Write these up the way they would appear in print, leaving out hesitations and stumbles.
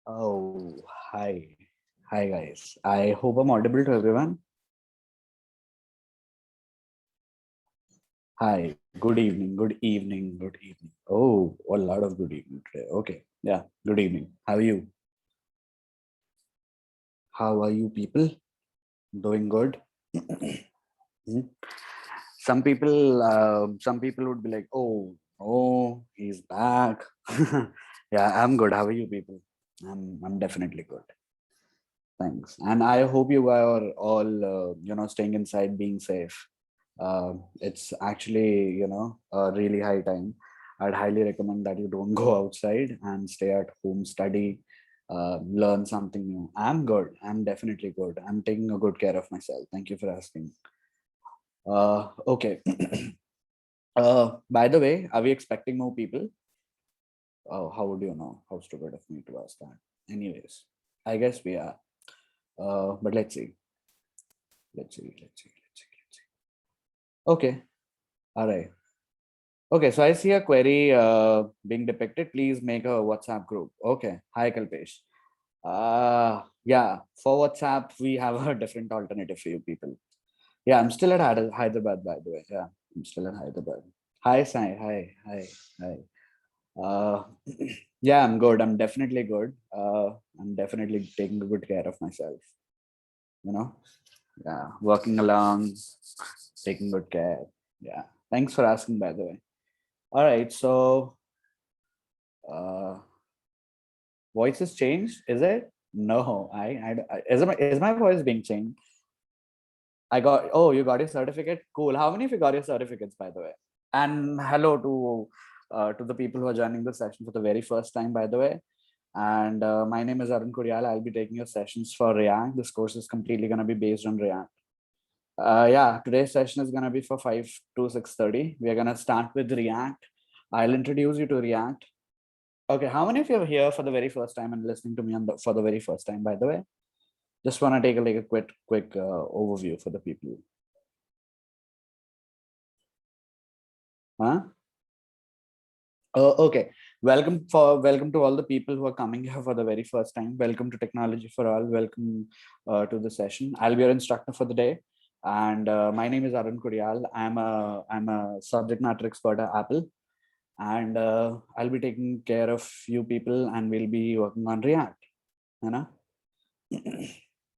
Oh, hi. Hi, guys. I hope I'm audible to everyone. Hi. Good evening. Good evening. Good evening. Oh, a lot of good evening today. Okay. Yeah. Good evening. How are you? How are you, people? Doing good? Hmm? Some people would be like, "Oh, oh, he's back." Yeah, I'm good. How are you, people? I'm definitely good. Thanks. And I hope you are all, staying inside, being safe. It's actually, a really high time. I'd highly recommend that you don't go outside and stay at home, study, learn something new. I'm good. I'm definitely good. I'm taking a good care of myself. Thank you for asking. Okay. By the way, are we expecting more people? Oh, how would you know? How stupid of me to ask that. Anyways, I guess we are. But let's see. Let's see. Let's see. Let's see. Let's see. Okay. All right. Okay, so I see a query being depicted. Please make a WhatsApp group. Okay. Hi, Kalpesh. Yeah, for WhatsApp, we have a different alternative for you people. Yeah, I'm still at Hyderabad, by the way. Yeah, I'm still at Hyderabad. Hi, Sai. Hi, hi, hi. Uh, yeah, I'm good. I'm definitely good. I'm definitely taking good care of myself. You know, yeah, working along, taking good care. Yeah, thanks for asking, by the way. All right, so uh, voice has changed, is it? No, is my voice being changed? I got, oh, you got your certificate? Cool. How many of you got your certificates, by the way? And hello to the people who are joining the session for the very first time, by the way. And my name is Arun Kuryal. I'll be taking your sessions for React. This course is completely going to be based on React. Yeah, today's session is going to be for 5 to 6:30. We're going to start with React. I'll introduce you to React. Okay, how many of you are here for the very first time and listening to me for the very first time, by the way? Just want to take a quick overview for the people. Huh? Okay. Welcome to all the people who are coming here for the very first time. Welcome to Technology for All. Welcome to the session. I'll be your instructor for the day, and my name is Arun Kuryal. I'm a subject matter expert at Apple, and I'll be taking care of you people, and we'll be working on React. You know.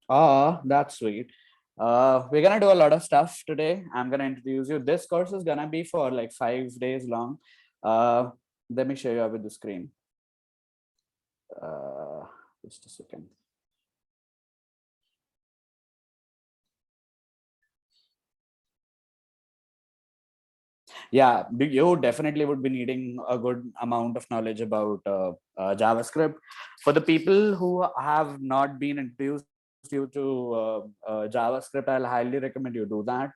Oh, that's sweet. We're gonna do a lot of stuff today. I'm gonna introduce you. This course is gonna be for like 5 days long. Uh, Let me show you up with the screen. Uh, just a second. Yeah, you definitely would be needing a good amount of knowledge about JavaScript. For the people who have not been introduced you to JavaScript, I'll highly recommend you do that.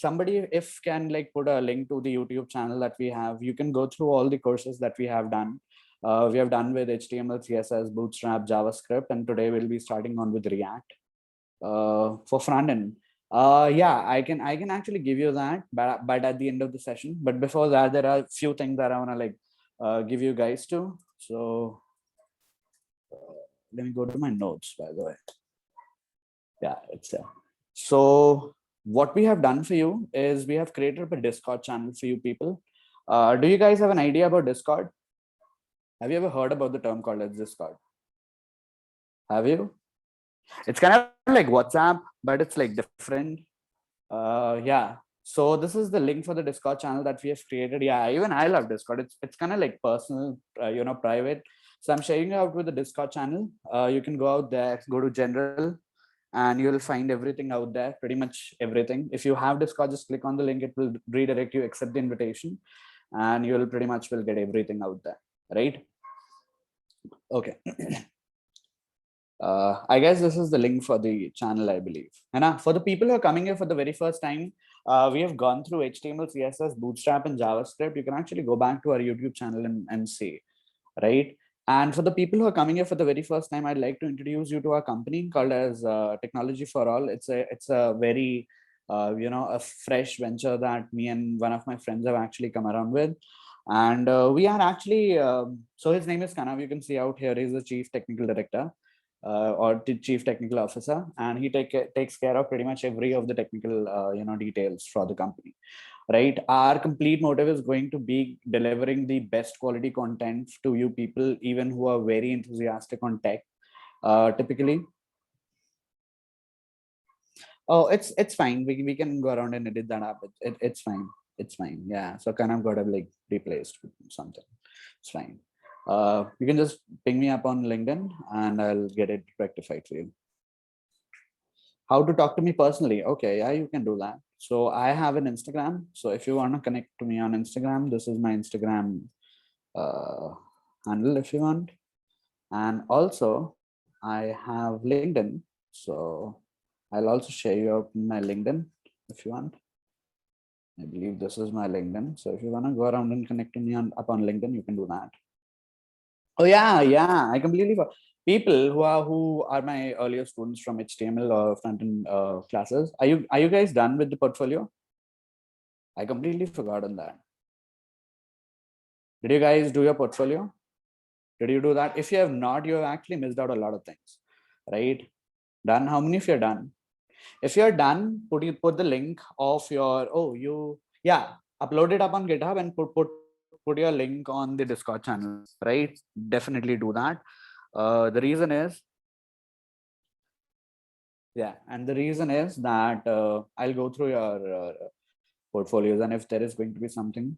Somebody, if can like put a link to the YouTube channel that we have, you can go through all the courses that we have done. We have done with HTML, CSS, Bootstrap, JavaScript, and today we'll be starting on with React for front end. Yeah, I can actually give you that, but at the end of the session. But before that, there are a few things that I wanna like give you guys to. So let me go to my notes, by the way. Yeah, it's there. So what we have done for you is we have created a Discord channel for you people. Do you guys have an idea about Discord? Have you ever heard about the term called as Discord? Have you? It's kind of like WhatsApp, but it's like different. Yeah. So this is the link for the Discord channel that we have created. Yeah, even I love Discord. It's kind of like personal, private. So I'm sharing you out with the Discord channel. You can go out there, go to general, and you'll find everything out there. Pretty much everything. If you have Discord, just click on the link. It will redirect you, accept the invitation, and you'll pretty much will get everything out there. Right? Okay. I guess this is the link for the channel, I believe. And for the people who are coming here for the very first time, we have gone through HTML, CSS, Bootstrap, and JavaScript. You can actually go back to our YouTube channel and see, right? And for the people who are coming here for the very first time, I'd like to introduce you to our company called as Technology for All. It's a very a fresh venture that me and one of my friends have actually come around with. And we are actually, so his name is Kanav. You can see out here, he's the chief technical director or chief technical officer, and he takes care of pretty much every of the technical details for the company. Right, our complete motive is going to be delivering the best quality content to you people, even who are very enthusiastic on tech. Typically, oh, it's fine. We can go around and edit that up. It's fine. It's fine. Yeah. So kind of got to like replaced with something. It's fine. You can just ping me up on LinkedIn and I'll get it rectified for you. How to talk to me personally? Okay, yeah, you can do that. So I have an Instagram. So if you want to connect to me on Instagram, this is my Instagram uh, handle if you want. And also I have LinkedIn. So I'll also share you out my LinkedIn if you want. I believe this is my LinkedIn. So if you want to go around and connect to me up on LinkedIn, you can do that. Oh yeah, yeah. I completely people who are my earlier students from HTML or front-end classes. Are you guys done with the portfolio? I completely forgot on that. Did you guys do your portfolio? Did you do that? If you have not, you have actually missed out a lot of things, right? Done? How many of you are done? If you're done, put the link of your upload it up on GitHub and put your link on the Discord channel, right? Definitely do that. The reason is and the reason is that I'll go through your portfolios, and if there is going to be something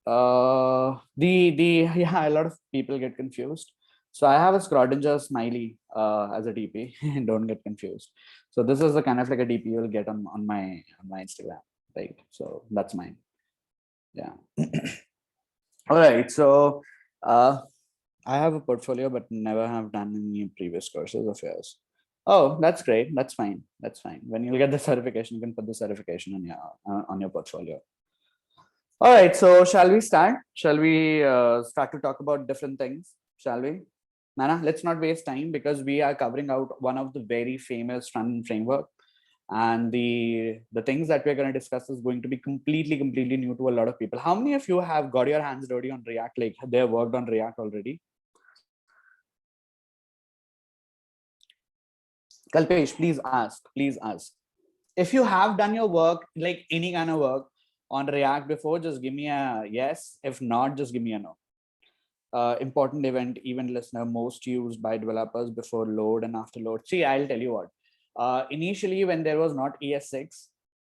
a lot of people get confused. So I have a Schrodinger smiley as a DP. Don't get confused. So this is the kind of like a DP you'll get on my Instagram, right? So that's mine. Yeah. All right. So I have a portfolio, but never have done any previous courses of yours. Oh, that's great. That's fine. That's fine. When you get the certification, you can put the certification on your portfolio. All right, so shall we start? Shall we start to talk about different things? Shall we? Nana, let's not waste time because we are covering out one of the very famous front-end framework, and the things that we're going to discuss is going to be completely new to a lot of people. How many of you have got your hands dirty on React? Like they have worked on React already? Kalpesh, please ask. Please ask. If you have done your work, like any kind of work on React before, just give me a yes. If not, just give me a no. Important event listener most used by developers before load and after load. See, I'll tell you what. Initially, when there was not ES6,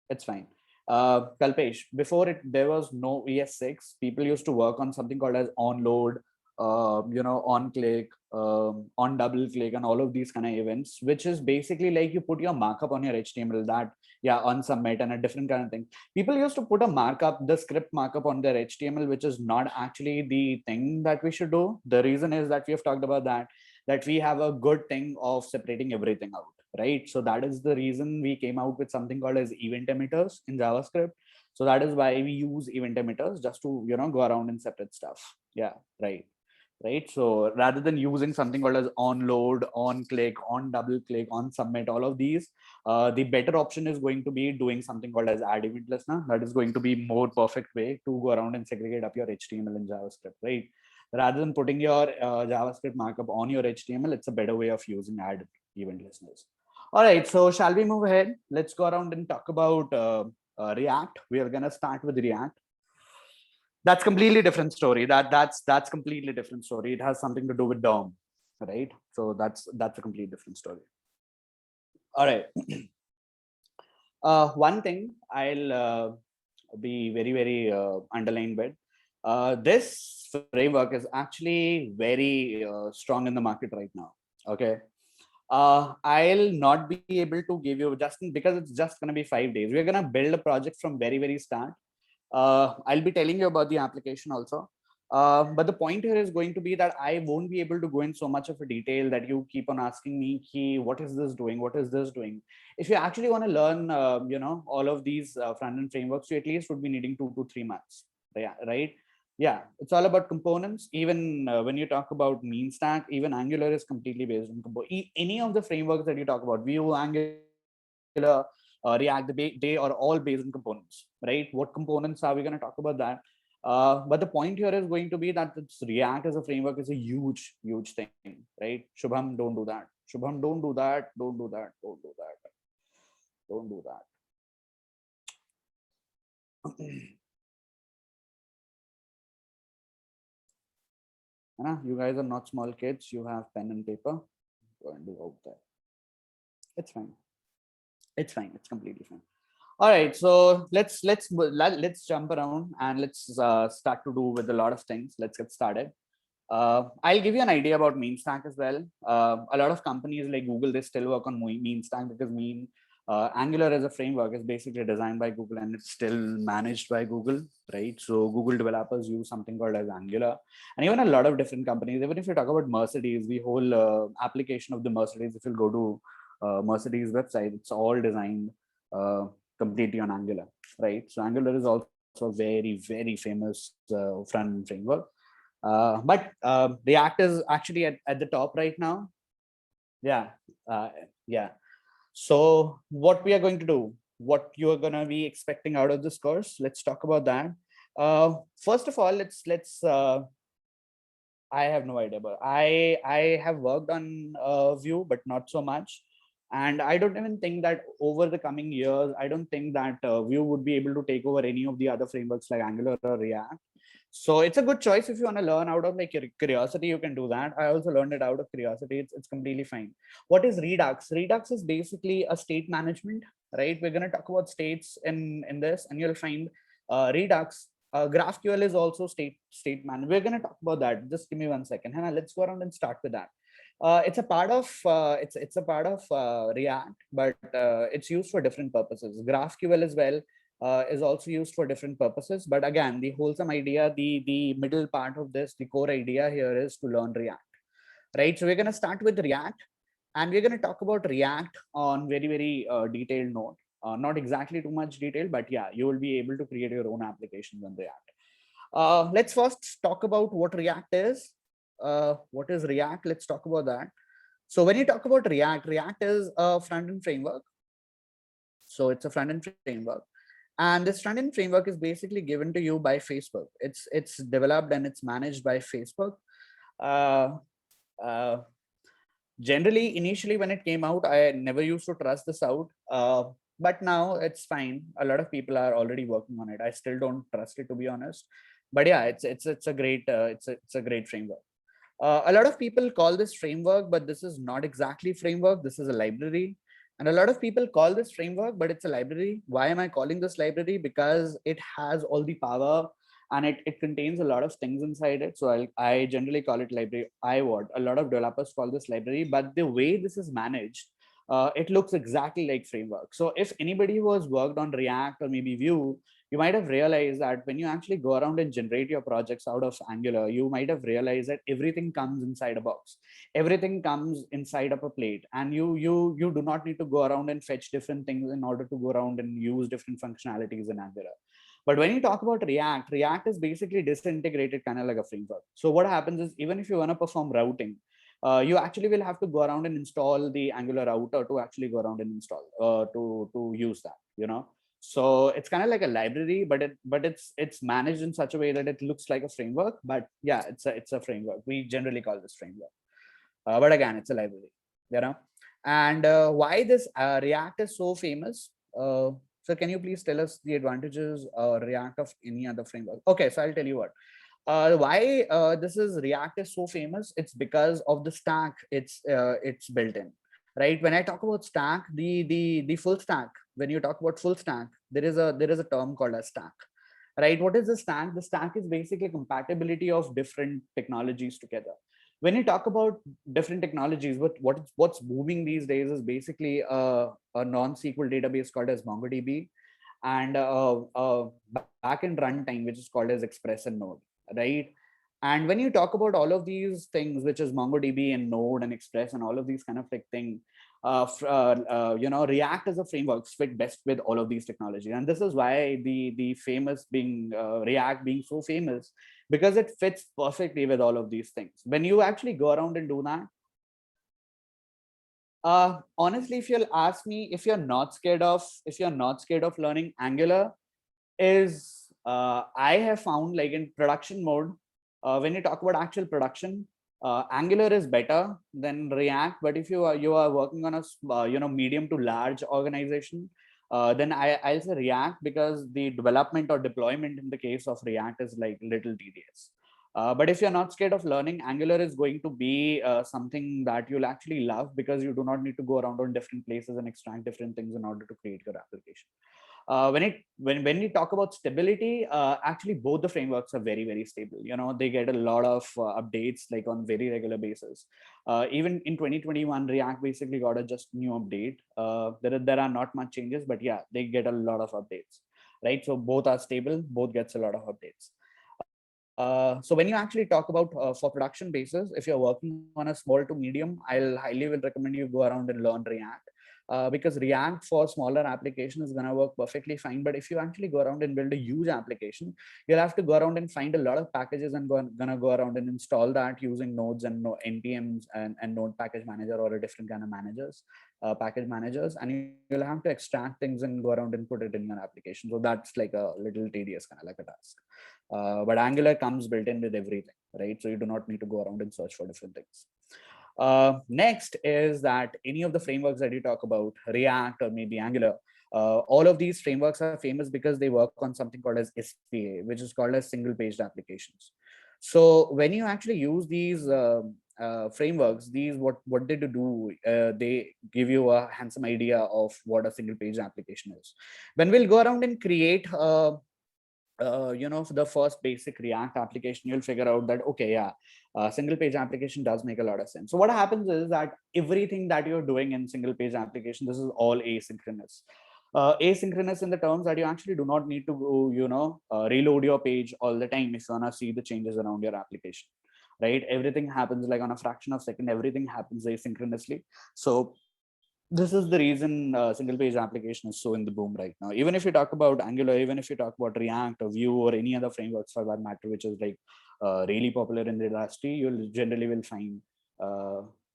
it's fine. Kalpesh, before it, there was no ES6. People used to work on something called as on load, on click, on double click, and all of these kind of events, which is basically like you put your markup on your HTML that on submit and a different kind of thing. People used to put a markup, the script markup on their HTML, which is not actually the thing that we should do. The reason is that we have talked about that we have a good thing of separating everything out, right? So that is the reason we came out with something called as event emitters in JavaScript. So that is why we use event emitters, just to go around and separate stuff. Yeah, right. So rather than using something called as on load, on click, on double click, on submit, all of these, the better option is going to be doing something called as add event listener. That is going to be more perfect way to go around and segregate up your HTML and JavaScript, right? Rather than putting your JavaScript markup on your HTML, it's a better way of using add event listeners. All right, so shall we move ahead? Let's go around and talk about React. We are gonna start with React. That's completely different story. That's completely different story. It has something to do with DOM, right? So that's a completely different story. All right. One thing I'll be very underlined with. This framework is actually very strong in the market right now. Okay. I'll not be able to give you just because it's just going to be 5 days. We're going to build a project from very start. I'll be telling you about the application also. But the point here is going to be that I won't be able to go in so much of a detail that you keep on asking me, what is this doing? What is this doing? If you actually want to learn, all of these front-end frameworks, you at least would be needing 2 to 3 months. Right? Yeah, it's all about components. Even when you talk about mean stack, even Angular is completely based on any of the frameworks that you talk about, Vue, Angular, React, they are all based on components, right? What components are we going to talk about that? But the point here is going to be that it's React as a framework is a huge, huge thing, right? Shubham, don't do that. Shubham, don't do that. Don't do that. Don't do that. Don't do that. You guys are not small kids. You have pen and paper. Go and do out there. It's fine. It's fine. It's completely fine. All right, so let's jump around and let's start to do with a lot of things. Let's get started. I'll give you an idea about mean stack as well. A lot of companies like Google, they still work on mean stack because Angular as a framework is basically designed by Google and it's still managed by Google, right? So Google developers use something called as Angular, and even a lot of different companies. Even if you talk about Mercedes, the whole application of the Mercedes, if you go to Mercedes website, it's all designed completely on Angular, right? So Angular is also a very, very famous front-end framework. But React is actually at the top right now. Yeah, yeah. So what we are going to do, what you are going to be expecting out of this course, let's talk about that. First of all, let's I have no idea, but I have worked on Vue, but not so much. And I don't even think that over the coming years, I don't think that Vue would be able to take over any of the other frameworks like Angular or React. So it's a good choice if you want to learn out of like your curiosity, you can do that. I also learned it out of curiosity. It's completely fine. What is Redux? Redux is basically a state management, right? We're going to talk about states in this, and you'll find Redux. GraphQL is also state management. We're going to talk about that. Just give me 1 second. Hannah, let's go around and start with that. It's a part of it's a part of React, but it's used for different purposes. GraphQL as well is also used for different purposes. But again, the wholesome idea, the middle part of this, the core idea here is to learn React, right? So we're going to start with React, and we're going to talk about React on very, very detailed note. Not exactly too much detail, but yeah, you will be able to create your own applications on React. Let's first talk about what React is. What is React? Let's talk about that. So when you talk about React, React is a front-end framework. So it's a front-end framework. And this front-end framework is basically given to you by Facebook. It's developed and it's managed by Facebook. Generally, initially when it came out, I never used to trust this out. But now it's fine. A lot of people are already working on it. I still don't trust it, to be honest. But yeah, it's a great it's a great framework. A lot of people call this framework, but this is not exactly framework. This is a library. And a lot of people call this framework, but it's a library. Why am I calling this library? Because it has all the power and it contains a lot of things inside it. So I generally call it library. A lot of developers call this library, but the way this is managed, it looks exactly like framework. So if anybody who has worked on React or maybe Vue, you might have realized that when you actually go around and generate your projects out of Angular, you might have realized that everything comes inside a box. Everything comes inside of a plate, and you do not need to go around and fetch different things in order to go around and use different functionalities in Angular. But when you talk about React, React is basically disintegrated, kind of like a framework. So what happens is, even if you want to perform routing, you actually will have to go around and install the Angular router to actually go around and install to use that, you know. So it's kind of like a library, but it's managed in such a way that it looks like a framework. But yeah, it's a framework. We generally call this framework. But again, it's a library, you know. And why this React is so famous? So can you please tell us the advantages React of any other framework? Okay, so I'll tell you what. Why this is React is so famous? It's because of the stack it's built in, right? When I talk about stack, the full stack. When you talk about full stack, there is a term called a stack, right? What is the stack? The stack is basically compatibility of different technologies together. When you talk about different technologies, what's booming these days is basically a non-SQL database called as MongoDB, and a backend runtime which is called as Express and Node, right? And when you talk about all of these things, which is MongoDB and Node and Express and all of these kind of like thing, you know, React as a framework fit best with all of these technologies. And this is why the famous being React being so famous, because it fits perfectly with all of these things. When you actually go around and do that, Honestly, if you'll ask me, if you're not scared of learning Angular, is I have found, like, in production mode, when you talk about actual production, Angular is better than React. But if you are working on a medium to large organization, then I'll say React, because the development or deployment in the case of React is like little tedious. But if you're not scared of learning, Angular is going to be something that you'll actually love, because you do not need to go around on different places and extract different things in order to create your application. When we talk about stability, actually both the frameworks are very stable. They get a lot of updates, like, on very regular basis. Even in 2021, React basically got a just new update. There are not much changes, but yeah, they get a lot of updates, right? So both are stable, both gets a lot of updates. So when you actually talk about for production basis, if you're working on a small to medium, I'll highly will recommend you go around and learn React. Because React for smaller application is gonna work perfectly fine. But if you actually go around and build a huge application, you'll have to go around and find a lot of packages and gonna go around and install that using nodes and npms and node package manager, or a different kind of package managers, and you'll have to extract things and go around and put it in your application. So that's like a little tedious kind of like a task. But Angular comes built in with everything, right? So you do not need to go around and search for different things. Next is that any of the frameworks that you talk about, React or maybe Angular, all of these frameworks are famous because they work on something called as SPA, which is called as single paged applications. So when you actually use these frameworks, what they do, they give you a handsome idea of what a single page application is. When we'll go around and create for the first basic React application, you'll figure out that, okay, yeah, single page application does make a lot of sense. So what happens is that everything that you're doing in single page application, this is all asynchronous. Asynchronous in the terms that you actually do not need to go, reload your page all the time if you want to see the changes around your application, right? Everything happens like on a fraction of a second. Everything happens asynchronously. So this is the reason single page application is so in the boom right now. Even if you talk about Angular, even if you talk about React or Vue or any other frameworks for that matter, which is like really popular in the industry, you'll generally will find,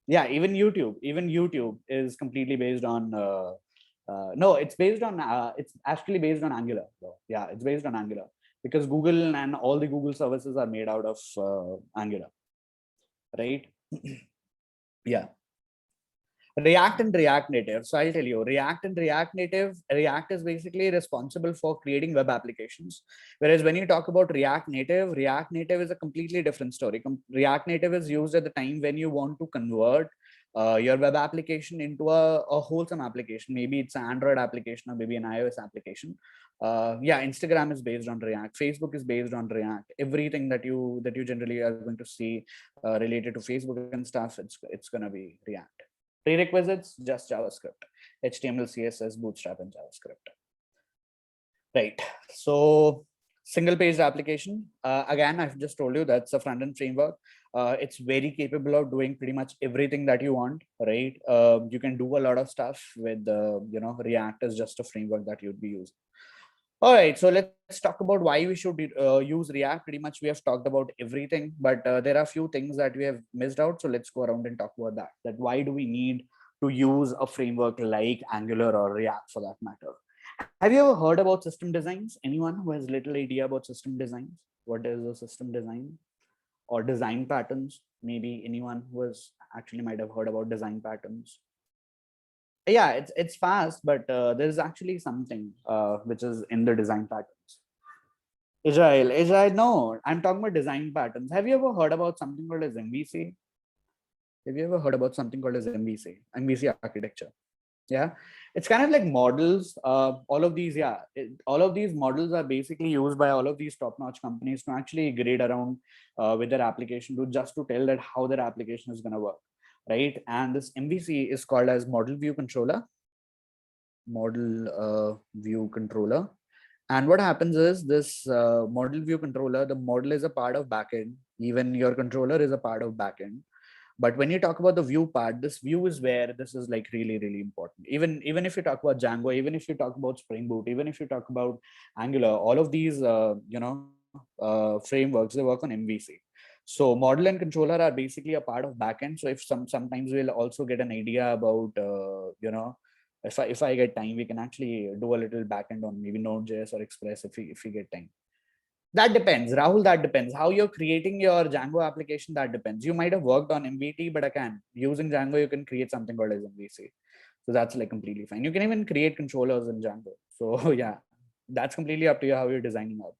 yeah, even YouTube is completely based on, no, it's actually based on Angular. So, yeah, it's based on Angular, because Google and all the Google services are made out of Angular, right? Yeah. React and React Native. So I'll tell you, React and React Native, React is basically responsible for creating web applications. Whereas when you talk about React Native is a completely different story. React Native is used at the time when you want to convert your web application into a wholesome application. Maybe it's an Android application or maybe an iOS application. Yeah, Instagram is based on React. Facebook is based on React. Everything that you generally are going to see related to Facebook and stuff, it's gonna be React. Prerequisites, just JavaScript, HTML, CSS, Bootstrap, and JavaScript. Right. So single page application. Again, I've just told you that's a front-end framework. It's very capable of doing pretty much everything that you want, right? You can do a lot of stuff with, React is just a framework that you'd be using. All right, so let's talk about why we should use React. Pretty much we have talked about everything, but there are a few things that we have missed out. So let's go around and talk about that. That why do we need to use a framework like Angular or React for that matter? Have you ever heard about system designs? Anyone who has little idea about system designs? What is a system design or design patterns? Maybe anyone who has actually might have heard about design patterns. Yeah, it's fast, but there's actually something which is in the design patterns. Israel, no, I'm talking about design patterns. Have you ever heard about something called as MVC? Have you ever heard about something called as MVC architecture? Yeah, it's kind of like models. All of these, yeah, all of these models are basically used by all of these top-notch companies to actually grade around with their application to tell that how their application is going to work, right? And this MVC is called as model view controller. And what happens is this model view controller, the model is a part of backend. Even your controller is a part of backend. But when you talk about the view part, this view is where this is like really important. Even if you talk about Django, even if you talk about Spring Boot, even if you talk about Angular, all of these frameworks, they work on MVC. So model and controller are basically a part of backend. So if sometimes we'll also get an idea about if I get time, we can actually do a little backend on maybe Node.js or Express if we get time. That depends, Rahul. That depends how you're creating your Django application. That depends. You might have worked on MVT, but again, using Django, you can create something called as MVC. So that's like completely fine. You can even create controllers in Django. So yeah, that's completely up to you how you're designing out.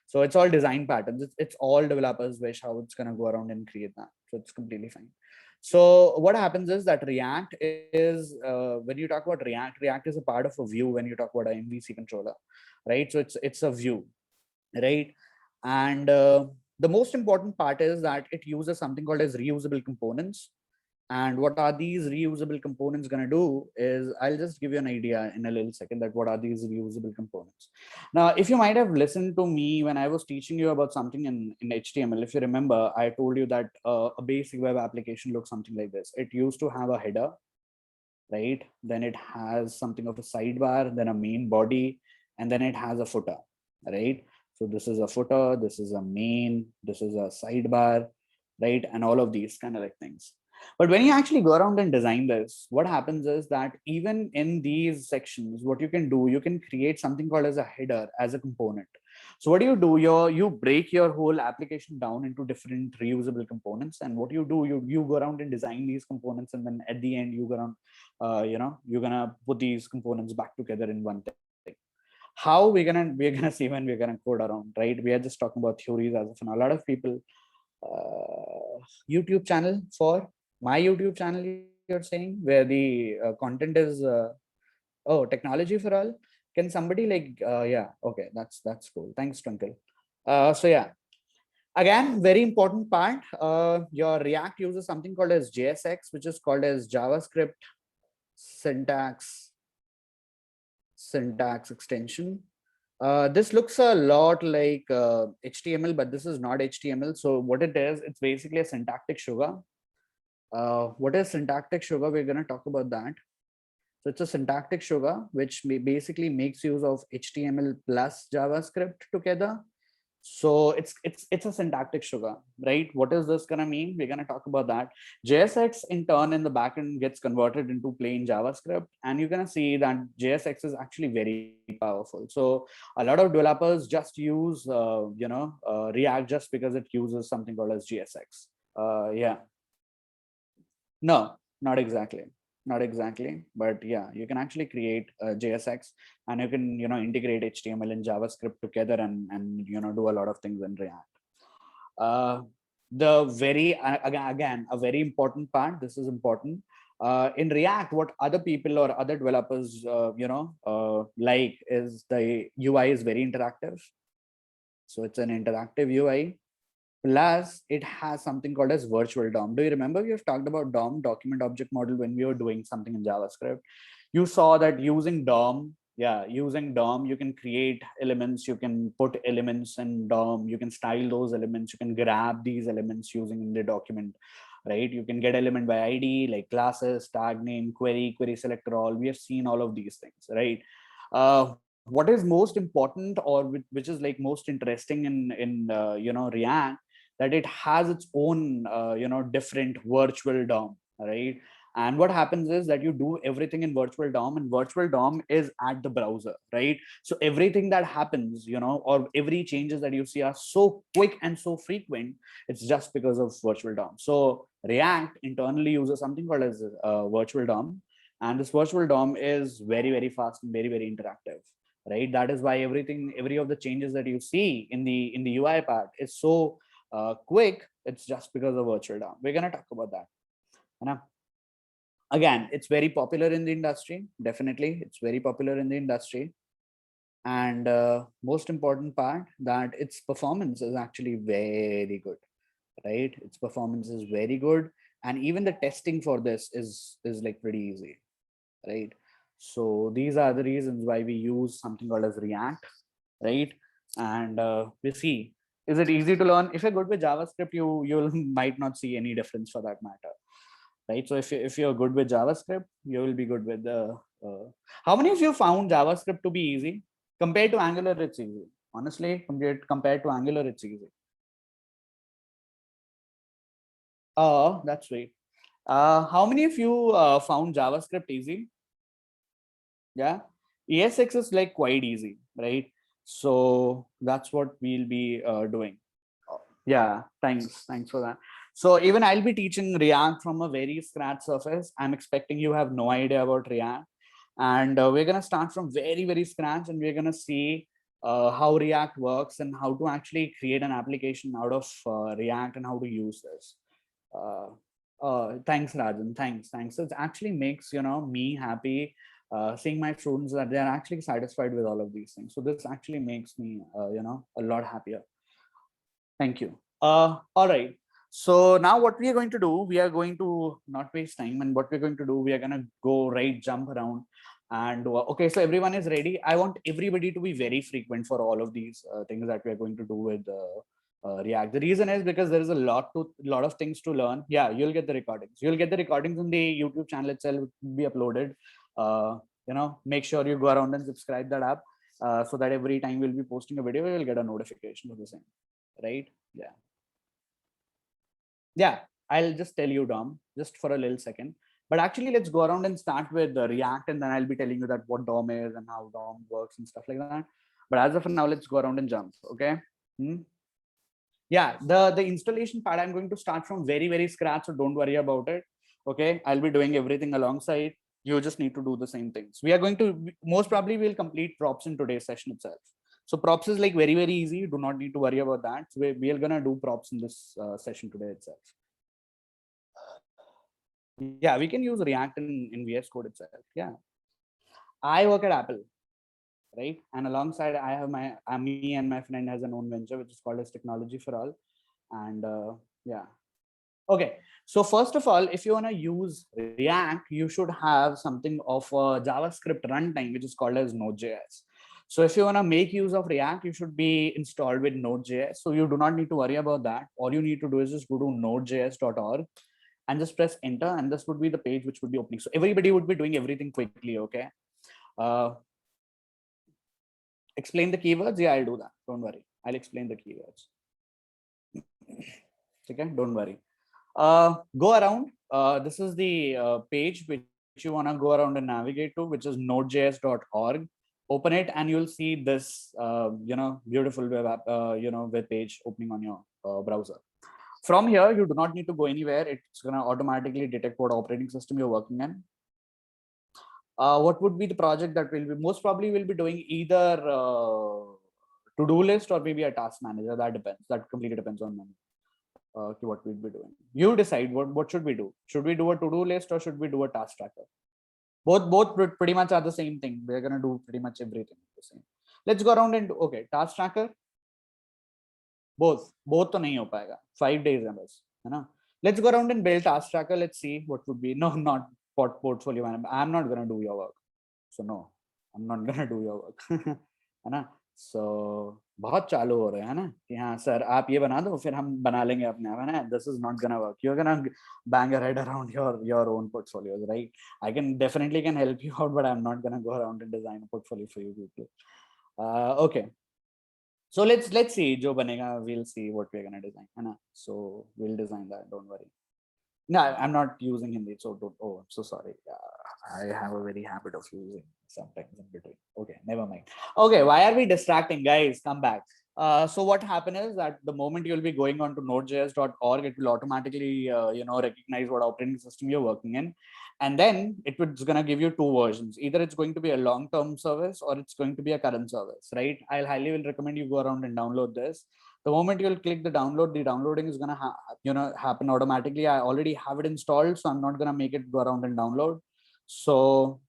So it's all design patterns. It's all developers wish how it's gonna go around and create that. So it's completely fine. So what happens is that React is when you talk about React is a part of a view when you talk about a MVC controller, right? So it's a view, right? And the most important part is that it uses something called as reusable components. And what are these reusable components going to do is I'll just give you an idea in a little second that what are these reusable components. Now, if you might have listened to me when I was teaching you about something in HTML, if you remember, I told you that a basic web application looks something like this. It used to have a header, right? Then it has something of a sidebar, then a main body, and then it has a footer, right? So this is a footer, this is a main, this is a sidebar, right? And all of these kind of like things. But when you actually go around and design this, what happens is that even in these sections, what you can do, you can create something called as a header as a component. So what do? You break your whole application down into different reusable components. And what you do, you go around and design these components. And then at the end, you go around, you're gonna put these components back together in one thing. How we're gonna see when we're gonna code around, right? We are just talking about theories as of now. A lot of people, YouTube channel for my YouTube channel, you're saying, where the content is oh, technology for all. Can somebody like yeah, okay, that's cool. Thanks, Twinkle. So yeah, again, very important part. Your React uses something called as JSX, which is called as JavaScript syntax extension. This looks a lot like HTML, but this is not HTML. So what it is, it's basically a syntactic sugar. What is syntactic sugar? We're going to talk about that. So it's a syntactic sugar, which basically makes use of HTML plus JavaScript together. So it's a syntactic sugar, right? What is this gonna mean? We're gonna talk about that. JSX in turn in the backend gets converted into plain JavaScript, and you're gonna see that JSX is actually very powerful. So a lot of developers just use React just because it uses something called as JSX. Yeah, no, not exactly. Not exactly, but yeah, you can actually create JSX, and you can integrate HTML and JavaScript together and do a lot of things in React. The very again a very important part. This is important in React. What other people or other developers like is the UI is very interactive. So it's an interactive UI. Plus, it has something called as virtual DOM. Do you remember we have talked about DOM, document object model, when we were doing something in JavaScript? You saw that using DOM, using DOM, you can create elements, you can put elements in DOM, you can style those elements, you can grab these elements using in the document, right? You can get element by ID, like classes, tag name, query selector all. We have seen all of these things, right? What is most important, or which is like most interesting in React, that it has its own different virtual DOM, right? And what happens is that you do everything in virtual DOM, and virtual DOM is at the browser, right? So everything that happens, or every changes that you see are so quick and so frequent, it's just because of virtual DOM. So React internally uses something called as virtual DOM, and this virtual DOM is very, very fast and very, very interactive, right? That is why every of the changes that you see in the UI part is so quick. It's just because of virtual DOM. We're gonna talk about that. And again, it's very popular in the industry. Definitely, it's very popular in the industry. And most important part, that its performance is actually very good, right? Its performance is very good, and even the testing for this is like pretty easy, right? So these are the reasons why we use something called as React, right? And we see, is it easy to learn? If you're good with JavaScript, you'll might not see any difference for that matter, right? So if you're good with JavaScript, you will be good with the. How many of you found JavaScript to be easy compared to Angular? It's easy. Honestly, compared to Angular, it's easy. Oh, that's sweet. How many of you found JavaScript easy? Yeah, ES6 is like quite easy, right? So that's what we'll be doing. Yeah, thanks for that. So even I'll be teaching React from a very scratch surface. I'm expecting you have no idea about React, and we're gonna start from very scratch, and we're gonna see how React works and how to actually create an application out of React and how to use this. Uh, Thanks, Rajan. Thanks. It actually makes me happy seeing my students that they are actually satisfied with all of these things. So this actually makes me a lot happier. Thank you. All right. So now what we are going to do, we are going to not waste time, and what we're going to do, we are going to go right, jump around. And okay, so everyone is ready. I want everybody to be very frequent for all of these things that we are going to do with React. The reason is because there is a lot of things to learn. Yeah, you'll get the recordings. You'll get the recordings on the YouTube channel itself. It will be uploaded. Make sure you go around and subscribe that app so that every time we'll be posting a video, you'll get a notification for the same. Right? Yeah, I'll just tell you, Dom, just for a little second. But actually, let's go around and start with the React, and then I'll be telling you that what DOM is and how DOM works and stuff like that. But as of now, let's go around and jump. Okay. Yeah, the installation part, I'm going to start from very scratch, so don't worry about it. Okay, I'll be doing everything alongside. You just need to do the same things. We are going to most probably we'll complete props in today's session itself. So props is like very easy. You do not need to worry about that. So we are gonna do props in this session today itself. Yeah, we can use React in VS Code itself. Yeah, I work at Apple, right? And alongside, I have me and my friend has an own venture which is called as Technology for All, and yeah. Okay, so first of all, if you want to use React, you should have something of a JavaScript runtime, which is called as Node.js. So if you want to make use of React, you should be installed with Node.js. So you do not need to worry about that. All you need to do is just go to nodejs.org and just press enter, and this would be the page which would be opening. So everybody would be doing everything quickly. Okay. Uh, Explain the keywords. Yeah, I'll do that. Don't worry. I'll explain the keywords. Okay, don't worry. Go around. This is the page which you want to go around and navigate to, which is nodejs.org. Open it and you'll see this, beautiful web app, web page opening on your browser. From here, you do not need to go anywhere. It's going to automatically detect what operating system you're working in. What would be the project that will be most probably will be doing either to-do list or maybe a task manager. That depends. That completely depends on what we'll be doing. You decide what should we do. Should we do a to-do list or should we do a task tracker? Both pretty much are the same thing. We're gonna do pretty much everything the same. Let's go around and do, okay, task tracker. both तो नहीं हो पाएगा. 5 days है बस, है ना? Let's go around and build task tracker. Let's see what would be. No, not portfolio management. I'm not gonna do your work. So no, I'm not gonna do your work. है ना? So बहुत चालू हो रहे हैं ना कि हाँ सर आप ये बना दो फिर हम बना लेंगे अपने आप, है ना? This is not gonna work. You're gonna bang your head around your own portfolios, right? I can definitely help you out, but I'm not gonna go around and design a portfolio for you people. Okay. So let's see jo banega, we'll see what we're gonna design, है ना? So we'll design that, don't worry. No, I'm not using Hindi, so don't, oh, I'm so sorry. I have a very habit of using sometimes in between. Okay, never mind. Okay, why are we distracting, guys? Come back. So what happened is that the moment you'll be going on to nodejs.org, it will automatically, recognize what operating system you're working in. And then it's going to give you two versions. Either it's going to be a long-term service or it's going to be a current service, right? I'll highly will recommend you go around and download this. The moment you'll click the downloading is going to happen automatically. I already have it installed, so I'm not going to make it go around and download. So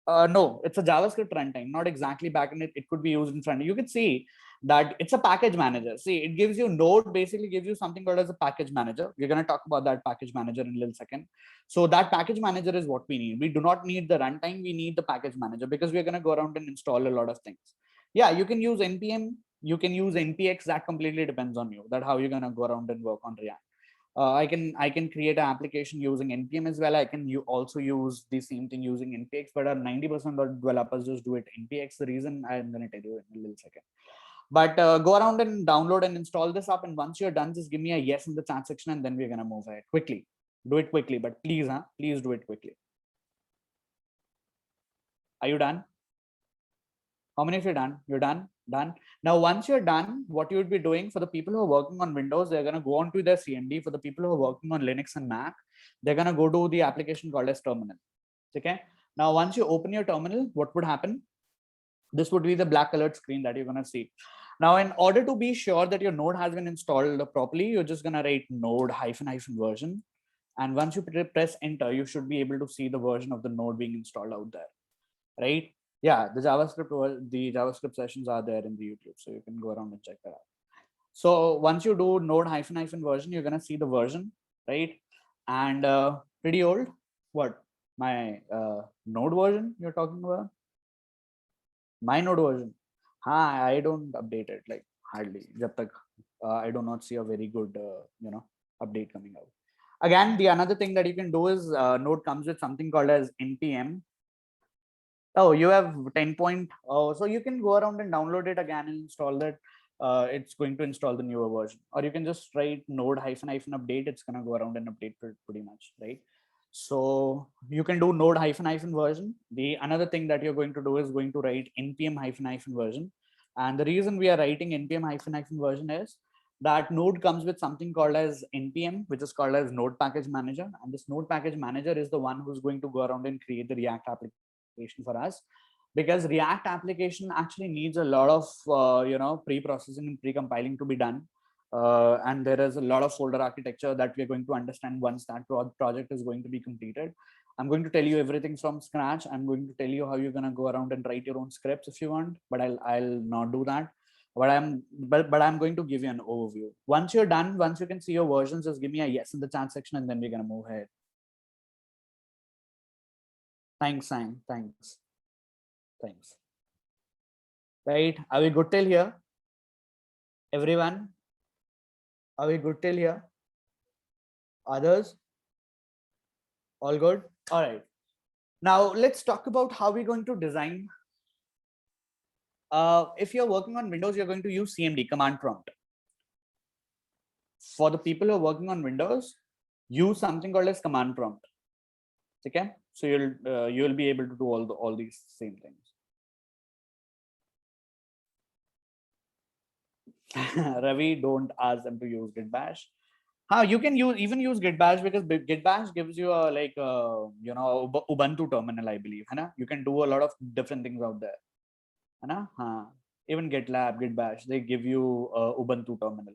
no, it's a JavaScript runtime, not exactly backend. It could be used in front. You can see that it's a package manager. See, it gives you Node, basically gives you something called as a package manager. We're going to talk about that package manager in a little second. So that package manager is what we need. We do not need the runtime. We need the package manager because we're going to go around and install a lot of things. Yeah, you can use NPM. You can use NPX. That completely depends on you. That how you're going to go around and work on React. I can create an application using npm as well. I can also use the same thing using npx, but 90% of developers just do it npx. The reason I'm going to tell you in a little second. But go around and download and install this up, and once you're done, just give me a yes in the chat section, and then we're gonna move ahead quickly. Do it quickly, but please, please do it quickly. Are you done? How many of you done? You're done? Done. Now, once you're done, what you would be doing for the people who are working on Windows, they're going to go on to their CMD. For the people who are working on Linux and Mac, they're going to go to the application called as terminal. Okay. Now, once you open your terminal, what would happen? This would be the black colored screen that you're going to see. Now, in order to be sure that your node has been installed properly, you're just going to write node hyphen version. And once you press enter, you should be able to see the version of the node being installed out there, right? Yeah, the JavaScript sessions are there in the YouTube, so you can go around and check that out. So once you do node hyphen version, you're gonna see the version, right? And pretty old. What? My node version you're talking about? My node version. I don't update it like hardly. Jab tak, I do not see a very good update coming out. Again, the another thing that you can do is node comes with something called as npm. Oh, you have 10 point. Oh, so you can go around and download it again and install that. It's going to install the newer version, or you can just write node hyphen update. It's going to go around and update pretty much, right? So you can do node hyphen version. The another thing that you're going to do is going to write npm hyphen version. And the reason we are writing npm hyphen version is that node comes with something called as npm, which is called as node package manager. And this node package manager is the one who's going to go around and create the React application for us, because React application actually needs a lot of pre-processing and pre-compiling to be done, and there is a lot of folder architecture that we're going to understand once that project is going to be completed. I'm going to tell you everything from scratch. I'm going to tell you how you're going to go around and write your own scripts if you want, but I'll not do that. But I'm going to give you an overview. Once you're done, once you can see your versions, just give me a yes in the chat section, and then we're going to move ahead. Thanks, Sam. Thanks. Right, are we good till here, everyone? Are we good till here? Others? All good? All right. Now let's talk about how we're going to design. If you're working on Windows, you're going to use CMD, command prompt. For the people who are working on Windows, use something called as command prompt. Okay, so you'll be able to do all these same things. Ravi, don't ask them to use Git Bash. You can even use Git Bash, because Git Bash gives you a Ubuntu terminal, I believe. You can do a lot of different things out there. Even GitLab, Git Bash, they give you Ubuntu terminal.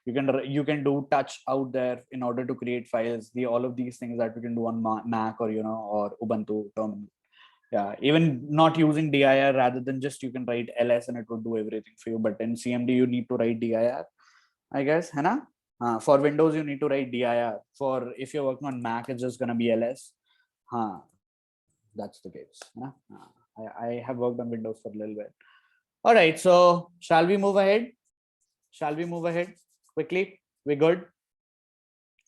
You can do touch out there in order to create files. All of these things that we can do on Mac or or Ubuntu terminal. Yeah, even not using dir, rather than just you can write ls and it would do everything for you. But in CMD you need to write dir, I guess. For Windows you need to write dir. For if you're working on Mac, it's just gonna be ls. That's the case. I have worked on Windows for a little bit. All right, so shall we move ahead? Shall we move ahead quickly? We good?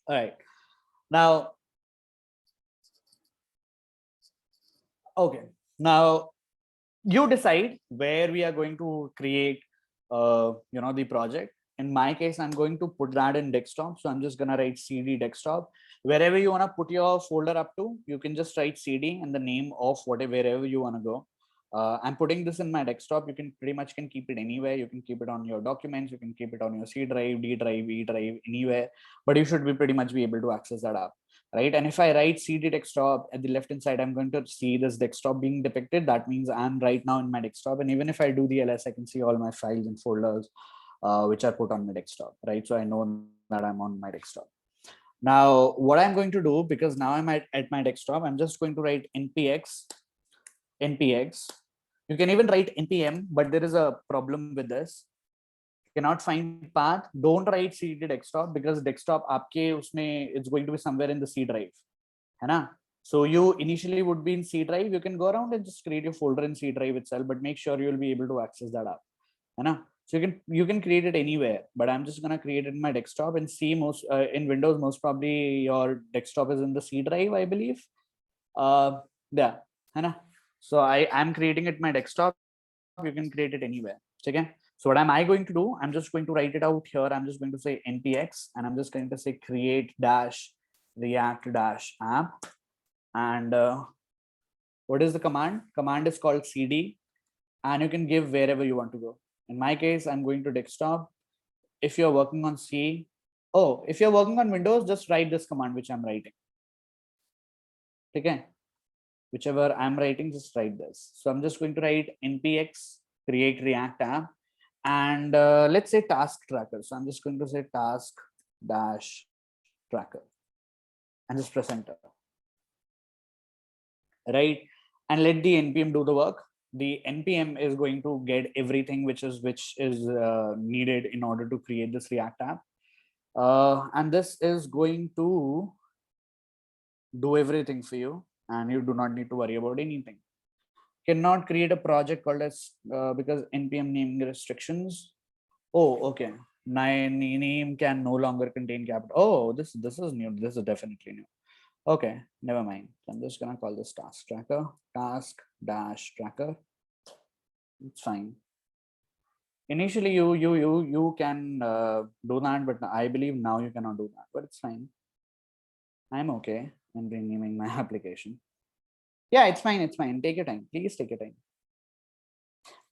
All right. Now, okay. Now you decide where we are going to create the project. In my case, I'm going to put that in desktop. So I'm just going to write CD desktop. Wherever you want to put your folder up to, you can just write CD and the name of wherever you want to go. I'm putting this in my desktop. You can pretty much keep it anywhere. You can keep it on your documents. You can keep it on your C drive, D drive, E drive, anywhere. But you should be pretty much be able to access that up, right? And if I write CD desktop at the left hand side, I'm going to see this desktop being depicted. That means I'm right now in my desktop. And even if I do the ls, I can see all my files and folders which are put on my desktop, right? So I know that I'm on my desktop. Now, what I'm going to do, because now I'm at my desktop, I'm just going to write npx. You can even write npm, but there is a problem with this. Cannot find path. Don't write CD desktop, because desktop aapke usme it's going to be somewhere in the C drive. So you initially would be in C drive. You can go around and just create your folder in C drive itself, but make sure you'll be able to access that up. So you can create it anywhere, but I'm just gonna create it in my desktop. And see, most in Windows, most probably your desktop is in the C drive, I believe. Yeah, so I'm creating it my desktop. You can create it anywhere. Okay, So what am I going to do? I'm just going to write it out here. I'm just going to say npx, and I'm just going to say create dash react dash app. And what is the command? Command is called cd, and you can give wherever you want to go. In my case, I'm going to desktop. If you're working on C, oh, if you're working on Windows, just write this command which I'm writing. Okay, whichever I'm writing, just write this. So I'm just going to write npx create react app, and let's say task tracker. So I'm just going to say task dash tracker and just press enter. Right, and let the npm do the work. The npm is going to get everything which is needed in order to create this react app, and this is going to do everything for you, and you do not need to worry about anything. Cannot create a project called as because npm naming restrictions. Oh, okay. Name can no longer contain capital. Oh, this is new. This is definitely new. Okay, never mind. I'm just gonna call this task tracker, task dash tracker. It's fine. Initially, you can do that, but I believe now you cannot do that. But it's fine. I'm okay in renaming my application. Yeah, it's fine. It's fine. Take your time. Please take your time.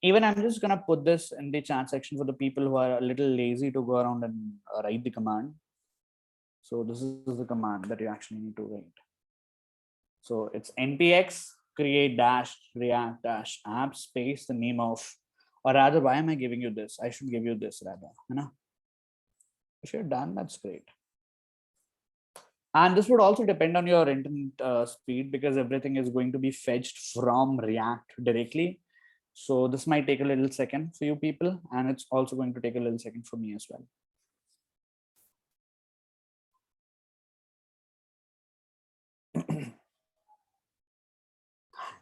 Even I'm just gonna put this in the chat section for the people who are a little lazy to go around and write the command. So this is the command that you actually need to write. So it's npx create dash react dash app space the name of, or rather, why am I giving you this? I should give you this rather. You know, if you're done, that's great. And this would also depend on your internet speed, because everything is going to be fetched from React directly. So this might take a little second for you people, and it's also going to take a little second for me as well.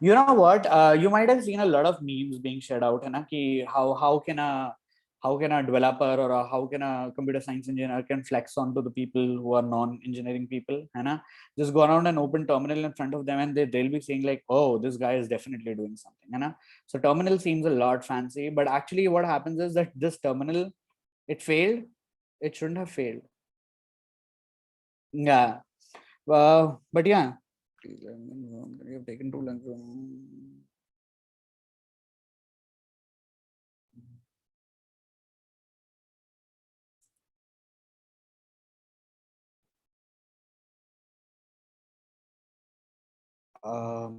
You know what? You might have seen a lot of memes being shared out, and how can a developer or how can a computer science engineer can flex onto the people who are non-engineering people, and just go around and open terminal in front of them, and they'll be saying like, oh, this guy is definitely doing something, so terminal seems a lot fancy, but actually what happens is that this terminal, it failed. It shouldn't have failed. Yeah. But yeah, you've taken too long.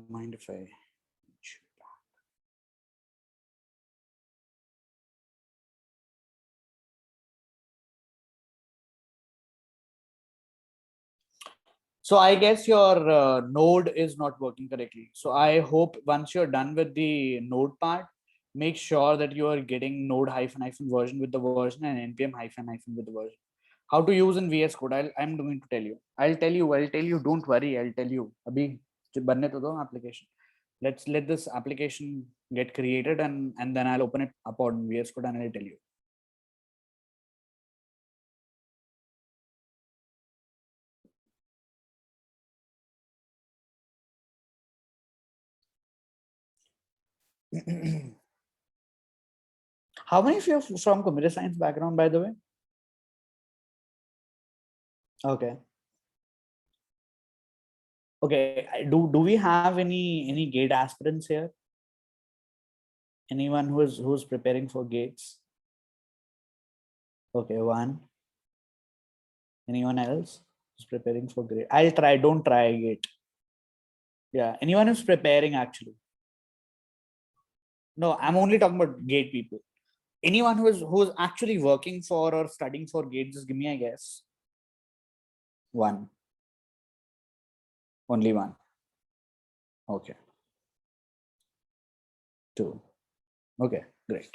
Mind if I? So I guess your node is not working correctly. So I hope once you're done with the node part, make sure that you are getting node hyphen hyphen version with the version and npm hyphen hyphen with the version. How to use in VS Code, I'm going to tell you. I'll tell you. Don't worry. I'll tell you. Abhi banne to do application. Let's let this application get created, and then I'll open it up on VS Code and I'll tell you. How many of you are from computer science background, by the way? Okay. Okay. Do we have any gate aspirants here? Anyone who's preparing for gates? Okay, one. Anyone else who's preparing for gate? I'll try. Don't try gate. Yeah. Anyone who's preparing actually? No, I'm only talking about gate people. Anyone who's actually working for or studying for gate, just give me a guess. One. Only one. Okay. Two. Okay, great.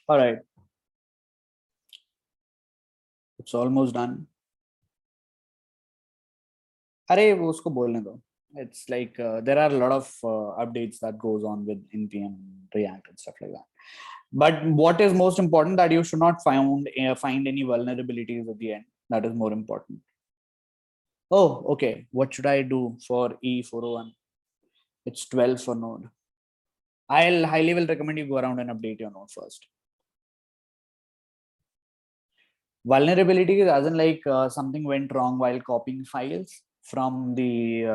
All right. It's almost done. अरे वो उसको बोलने दो. It's like there are a lot of updates that goes on with npm react and stuff like that. But what is most important, that you should not find any vulnerabilities at the end. That is more important. Oh, okay. What should I do for E401? It's 12 for Node. I'll highly will recommend you go around and update your Node first. Vulnerabilities as in like something went wrong while copying files from the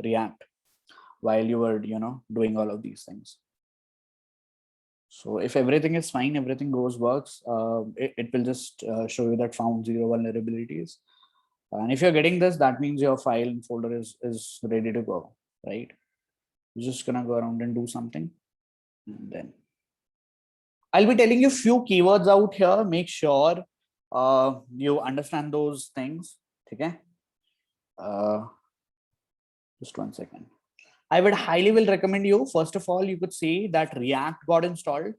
React while you were, doing all of these things. So if everything is fine, everything works, it will just show you that found 0 vulnerabilities. And if you're getting this, that means your file and folder is ready to go, right? You're just gonna go around and do something. And then I'll be telling you few keywords out here. Make sure you understand those things. Okay. Just 1 second. I would highly will recommend you. First of all, you could see that React got installed.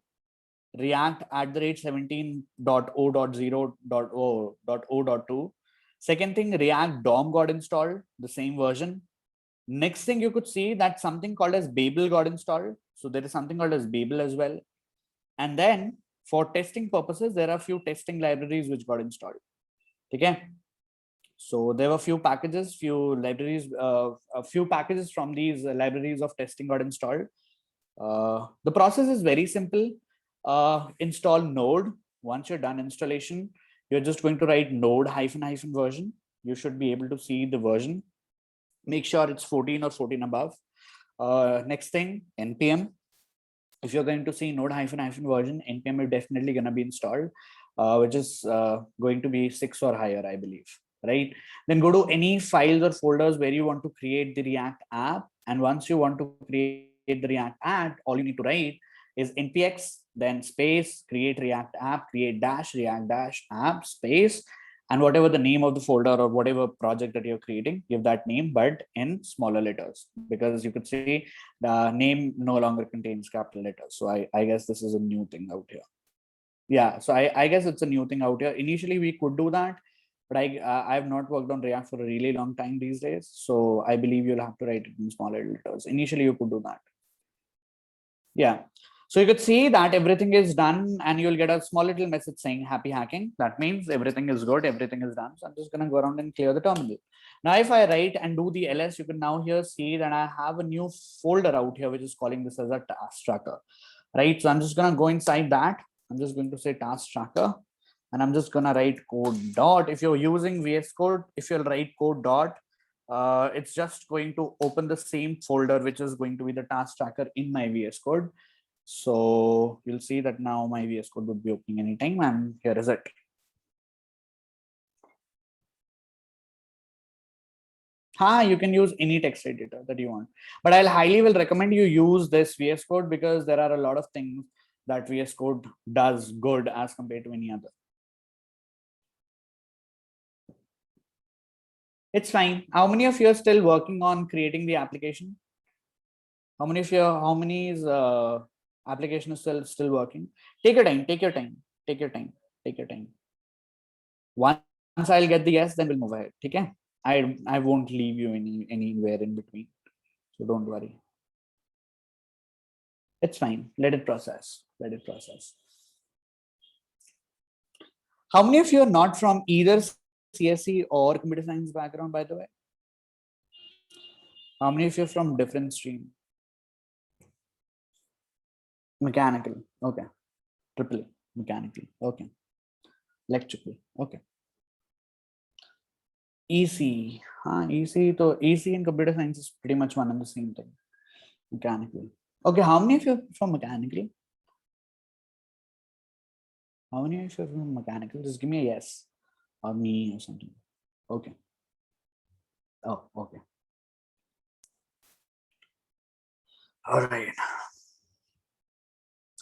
React at the rate 17.0.0.0.2. Second thing, React DOM got installed, the same version. Next thing you could see that something called as Babel got installed. So there is something called as Babel as well. And then for testing purposes, there are few testing libraries which got installed. Okay. So there were few packages, few libraries, a few packages from these libraries of testing got installed. The process is very simple. Install Node. Once you're done installation, you're just going to write node -- version. You should be able to see the version. Make sure it's 14 or 14 above. Next thing, npm. If you're going to see node -- version, npm is definitely going to be installed, which is going to be 6 or higher, I believe. Right? Then go to any files or folders where you want to create the React app. And once you want to create the React app, all you need to write is npx, then space, create React app, create dash React dash app space, and whatever the name of the folder or whatever project that you're creating, give that name, but in smaller letters, because you could see the name no longer contains capital letters. So I guess this is a new thing out here. Yeah, so I guess it's a new thing out here. Initially, we could do that, but I've not worked on React for a really long time these days. So I believe you'll have to write it in smaller letters. Initially, you could do that. Yeah. So you could see that everything is done and you'll get a small little message saying happy hacking. That means everything is good, everything is done. So I'm just going to go around and clear the terminal. Now, if I write and do the ls, you can now here see that I have a new folder out here, which is calling this as a task tracker, right? So I'm just going to go inside that. I'm just going to say task tracker, and I'm just going to write code dot. If you're using VS Code, if you'll write code dot, it's just going to open the same folder, which is going to be the task tracker in my VS Code. So you'll see that now my VS Code would be opening anytime, and here is it. You can use any text editor that you want, but I'll highly will recommend you use this VS Code because there are a lot of things that VS Code does good as compared to any other. It's fine. How many of you are still working on creating the application? How many of you? How many is application is still working? Take your time. Take your time. Take your time. Take your time. Once I'll get the yes, then we'll move ahead. Okay. I won't leave you anywhere in between, so don't worry. It's fine. Let it process. Let it process. How many of you are not from either CSE or computer science background, by the way? How many of you are from different stream? Mechanical. Okay. Triple A. Mechanical. Okay. Electrical. Okay. EC. EC. So EC and computer science is pretty much one and the same thing. Mechanical. Okay. How many of you are from mechanical? How many of you are from mechanical? Just give me a yes or me or something. Okay. Oh, okay. All right.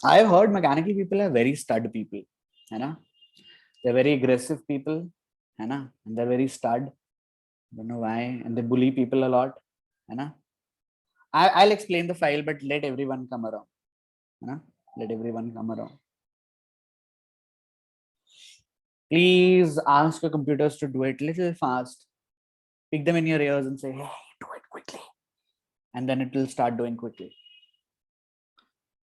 I've heard mechanical people are very stud people. They're very aggressive people. And they're very stud. Don't know why. And they bully people a lot. I'll explain the file, but let everyone come around. Let everyone come around. Please ask your computers to do it little fast. Pick them in your ears and say, hey, do it quickly. and then it will start doing quickly.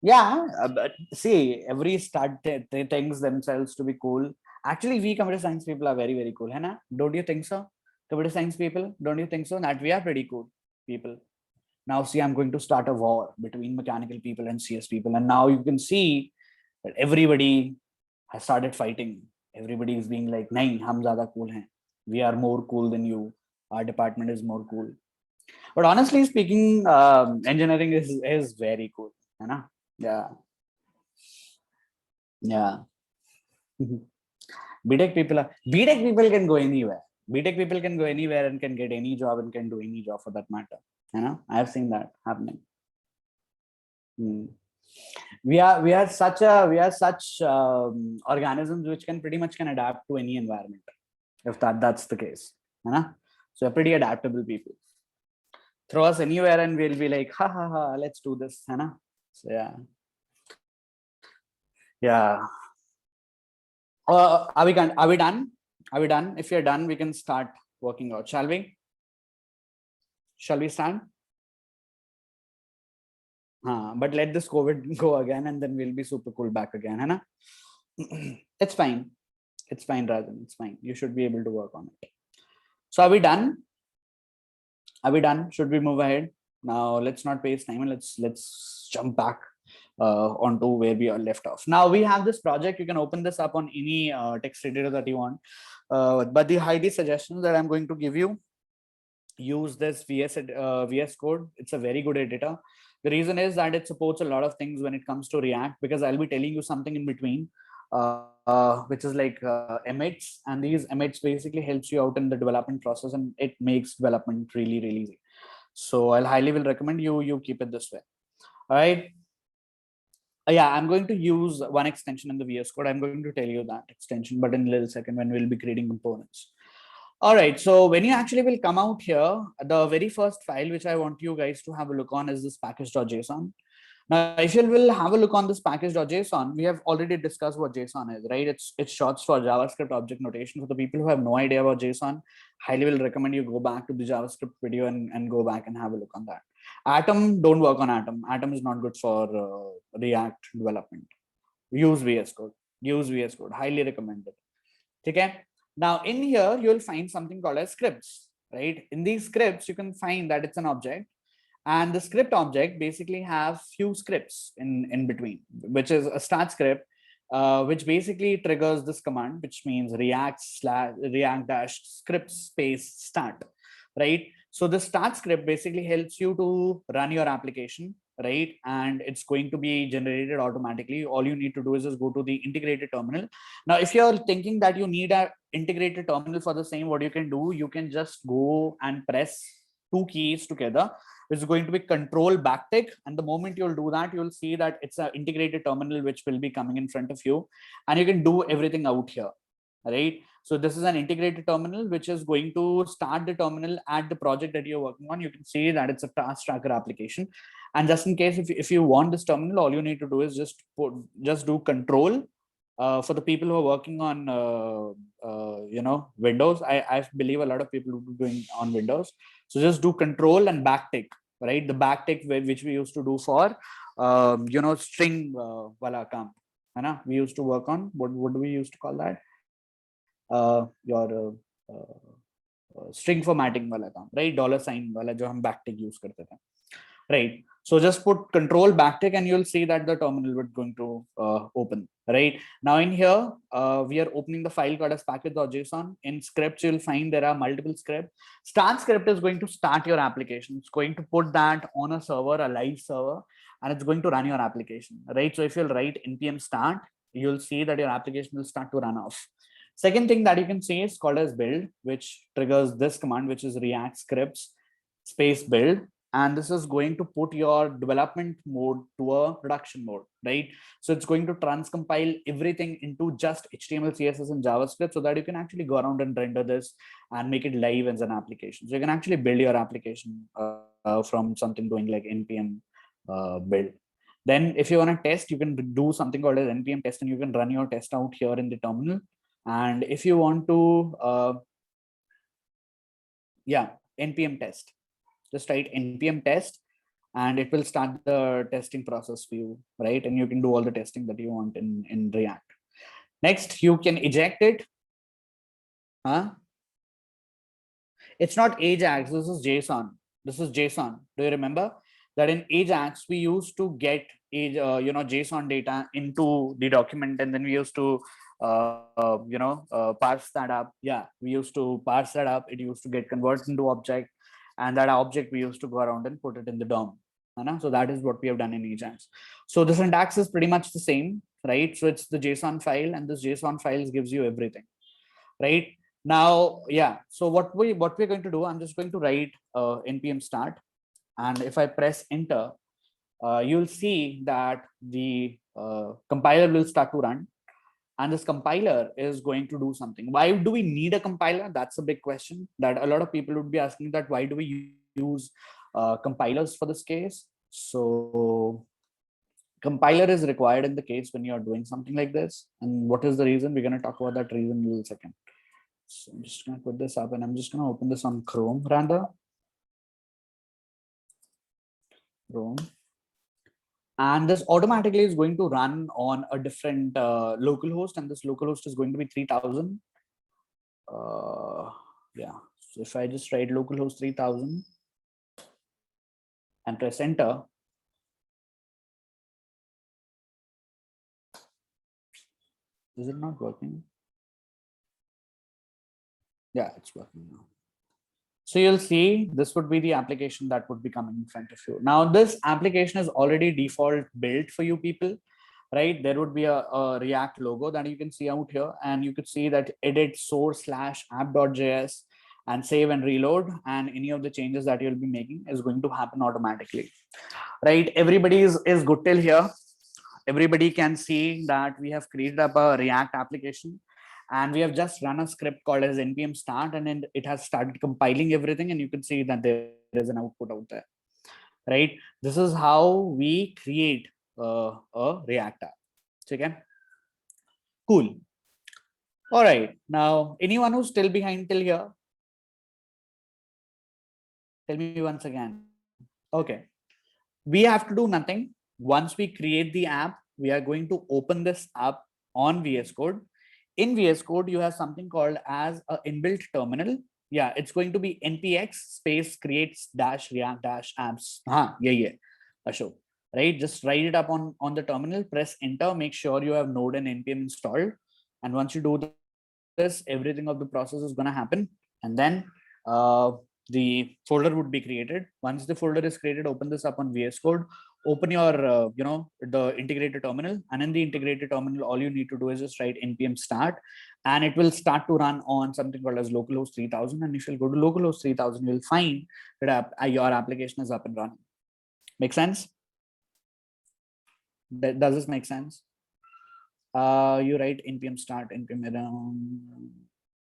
Yeah, but see, every start they thinks themselves to be cool. Actually, we computer science people are very, very cool, है ना? Don't you think so? Computer science people, don't you think so? That we are pretty cool people. Now, see, I'm going to start a war between mechanical people and CS people, and now you can see that everybody has started fighting. Everybody is being like, "Nahin, hum zyada cool hain. We are more cool than you. Our department is more cool." But honestly speaking, engineering is very cool, है ना? Yeah, yeah. BTech people can go anywhere. BTech people can go anywhere and can get any job and can do any job for that matter. You know, I've seen that happening. Hmm. We are such organisms which can pretty much can adapt to any environment, if that's the case. You know? So we're pretty adaptable people. Throw us anywhere and we'll be like, ha ha ha, let's do this. You know? So yeah. Yeah. Are we done? Are we done? Are we done? If you're done, we can start working out. Shall we? Shall we start? But let this COVID go again, and then we'll be super cool back again, है ना? It's fine. It's fine, Rajan. It's fine. You should be able to work on it. So are we done? Are we done? Should we move ahead? Now let's not waste time and let's jump back onto where we are left off. Now we have this project. You can open this up on any text editor that you want. But the highly suggestions that I'm going to give you, use this VS Code. It's a very good editor. The reason is that it supports a lot of things when it comes to React, because I'll be telling you something in between, which is like emits, and these emits basically helps you out in the development process, and it makes development really, really easy. So I'll highly will recommend you keep it this way. All right. Yeah, I'm going to use one extension in the VS Code. I'm going to tell you that extension, but in a little second when we'll be creating components. All right, so when you actually will come out here, the very first file which I want you guys to have a look on is this package.json. Now, if you will have a look on this package.json, we have already discussed what JSON is, right? It's shorts for JavaScript object notation. For the people who have no idea about JSON, highly will recommend you go back to the JavaScript video and go back and have a look on that. Atom, don't work on Atom. Atom is not good for React development. Use VS Code. Use VS Code. Highly recommended. Okay. Now in here, you'll find something called as scripts, right? In these scripts, you can find that it's an object, and the script object basically have few scripts in between, which is a start script, which basically triggers this command, which means react dash script space start, right? So the start script basically helps you to run your application, right? And it's going to be generated automatically. All you need to do is just go to the integrated terminal. Now, if you're thinking that you need a integrated terminal for the same, what you can do, you can just go and press two keys together, which is going to be control backtick. And the moment you'll do that, you'll see that it's an integrated terminal which will be coming in front of you, and you can do everything out here, right? So this is an integrated terminal which is going to start the terminal at the project that you're working on. You can see that it's a task tracker application. And just in case, if you want this terminal, all you need to do is just do control. For the people who are working on Windows, I believe a lot of people will be doing on Windows. So just do control and backtick, right? The backtick which we used to do for string wala kaam, है ना? We used to work on what do we used to call that? Your string formatting wala काम, right? $sign wala जो हम backtick use करते थे, right? So just put control backtick and you'll see that the terminal is going to open, right? Now in here, we are opening the file called as package.json. In scripts, you'll find there are multiple scripts. Start script is going to start your application. It's going to put that on a server, a live server, and it's going to run your application, right? So if you'll write npm start, you'll see that your application will start to run off. Second thing that you can see is called as build, which triggers this command, which is react scripts space build. And this is going to put your development mode to a production mode, right? So it's going to transcompile everything into just HTML, CSS, and JavaScript so that you can actually go around and render this and make it live as an application. So you can actually build your application from something doing like npm build. Then if you want to test, you can do something called as npm test, and you can run your test out here in the terminal. And if you want to, npm test, just write npm test, and it will start the testing process for you, right? And you can do all the testing that you want in React. Next, you can eject it. Huh? It's not Ajax, this is JSON. This is JSON. Do you remember that in Ajax we used to get JSON data into the document, and then we used to parse that up. Yeah, we used to parse that up. It used to get converted into object, and that object we used to go around and put it in the DOM. So that is what we have done in Ajax. So the syntax is pretty much the same, right? So it's the JSON file, and this JSON file gives you everything, right? Now, yeah, so what we're going to do, I'm just going to write npm start, and if I press enter, you'll see that the compiler will start to run, and this compiler is going to do something. Why do we need a compiler? That's a big question that a lot of people would be asking, that why do we use compilers for this case? So compiler is required in the case when you're doing something like this. And what is the reason? We're going to talk about that reason in a little second. So I'm just going to put this up, and I'm just going to open this on Chrome rather. Chrome. And this automatically is going to run on a different local host, and this local host is going to be 3000. Yeah, so if I just write localhost 3000 and press enter, is it not working? Yeah, it's working now. So you'll see this would be the application that would be coming in front of you. Now this application is already default built for you people, right? There would be a React logo that you can see out here, and you could see that edit source/app.js and save and reload, and any of the changes that you'll be making is going to happen automatically, right? Everybody is good till here. Everybody can see that we have created up a React application, and we have just run a script called as npm start, and then it has started compiling everything, and you can see that there is an output out there, right? This is how we create a React app. Okay, cool. All right, now anyone who's still behind till here, tell me once again. Okay, we have to do nothing. Once we create the app, we are going to open this up on VS Code. In VS Code, you have something called as an inbuilt terminal. Yeah, it's going to be npx space creates dash react dash apps. Yeah, Ashok, right? Just write it up on the terminal, press enter, make sure you have node and npm installed. And once you do this, everything of the process is going to happen. And then the folder would be created. Once the folder is created, open this up on VS Code, open your, the integrated terminal, and in the integrated terminal, all you need to do is just write npm start, and it will start to run on something called as localhost 3000. And if you go to localhost 3000, you'll find that your application is up and running. Make sense? Does this make sense? You write npm start,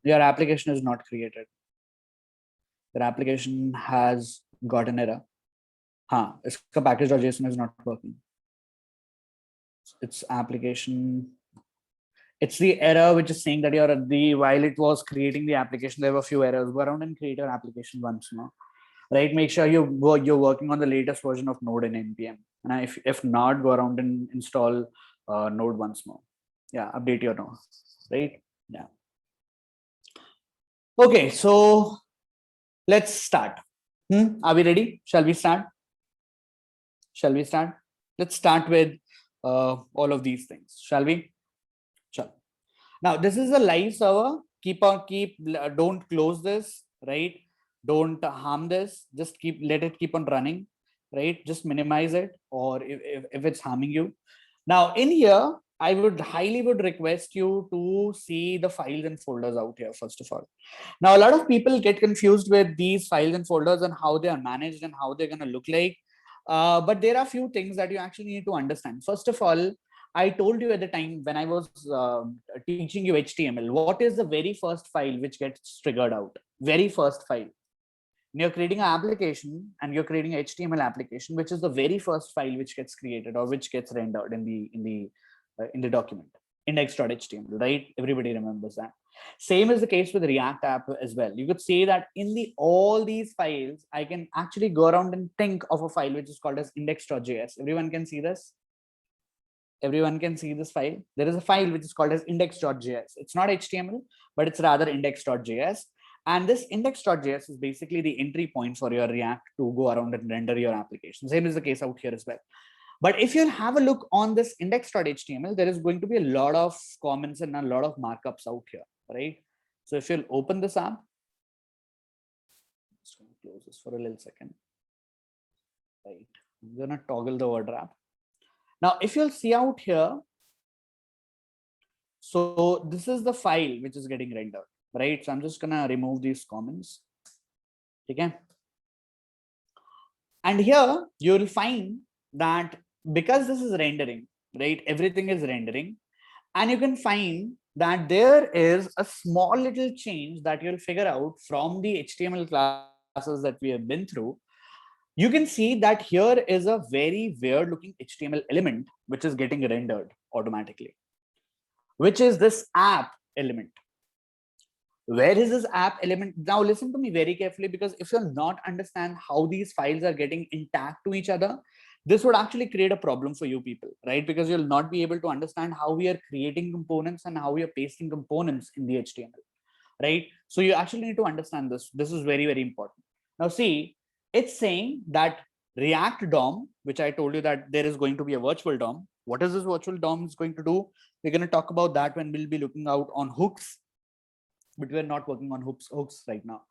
your application is not created. Your application has got an error. Iska package.json is not working. Its application, it's the error which is saying that while it was creating the application, there were a few errors. Go around and create your application once more, right? Make sure you're working on the latest version of Node and npm. And if not, go around and install Node once more. Yeah, update your Node, right? Yeah. Okay, so let's start. Are we ready? Shall we start? Let's start with all of these things. Shall we? Sure. Now this is a live server. Don't close this, right? Don't harm this. Just let it keep on running, right? Just minimize it, or if it's harming you. Now in here, I would highly request you to see the files and folders out here, first of all. Now, a lot of people get confused with these files and folders and how they are managed and how they're going to look like. But there are a few things that you actually need to understand. First of all, I told you at the time when I was teaching you HTML, what is the very first file which gets triggered out? Very first file. When you're creating an application and you're creating an HTML application, which is the very first file which gets created or which gets rendered in the document, index.html, right? Everybody remembers that. Same is the case with React app as well. You could say that in all these files, I can actually go around and think of a file which is called as index.js. Everyone can see this. Everyone can see this file. There is a file which is called as index.js. It's not HTML, but it's rather index.js. And this index.js is basically the entry point for your React to go around and render your application. Same is the case out here as well. But if you have a look on this index.html, there is going to be a lot of comments and a lot of markups out here, right? So if you'll open this app, just going to close this for a little second. Right, I'm gonna toggle the word wrap. Now, if you'll see out here, so this is the file which is getting rendered, right? So I'm just gonna remove these comments. Okay. And here you'll find that because this is rendering, right? Everything is rendering. And you can find that there is a small little change that you'll figure out from the HTML classes that we have been through. You can see that here is a very weird looking HTML element, which is getting rendered automatically, which is this app element. Where is this app element? Now listen to me very carefully, because if you're not understand how these files are getting intact to each other, this would actually create a problem for you people, right? Because you'll not be able to understand how we are creating components and how we are pasting components in the HTML, right? So you actually need to understand this. This is very, very important. Now see, it's saying that React DOM, which I told you that there is going to be a virtual DOM. What is this virtual DOM is going to do? We're going to talk about that when we'll be looking out on hooks, but we're not working on hooks right now.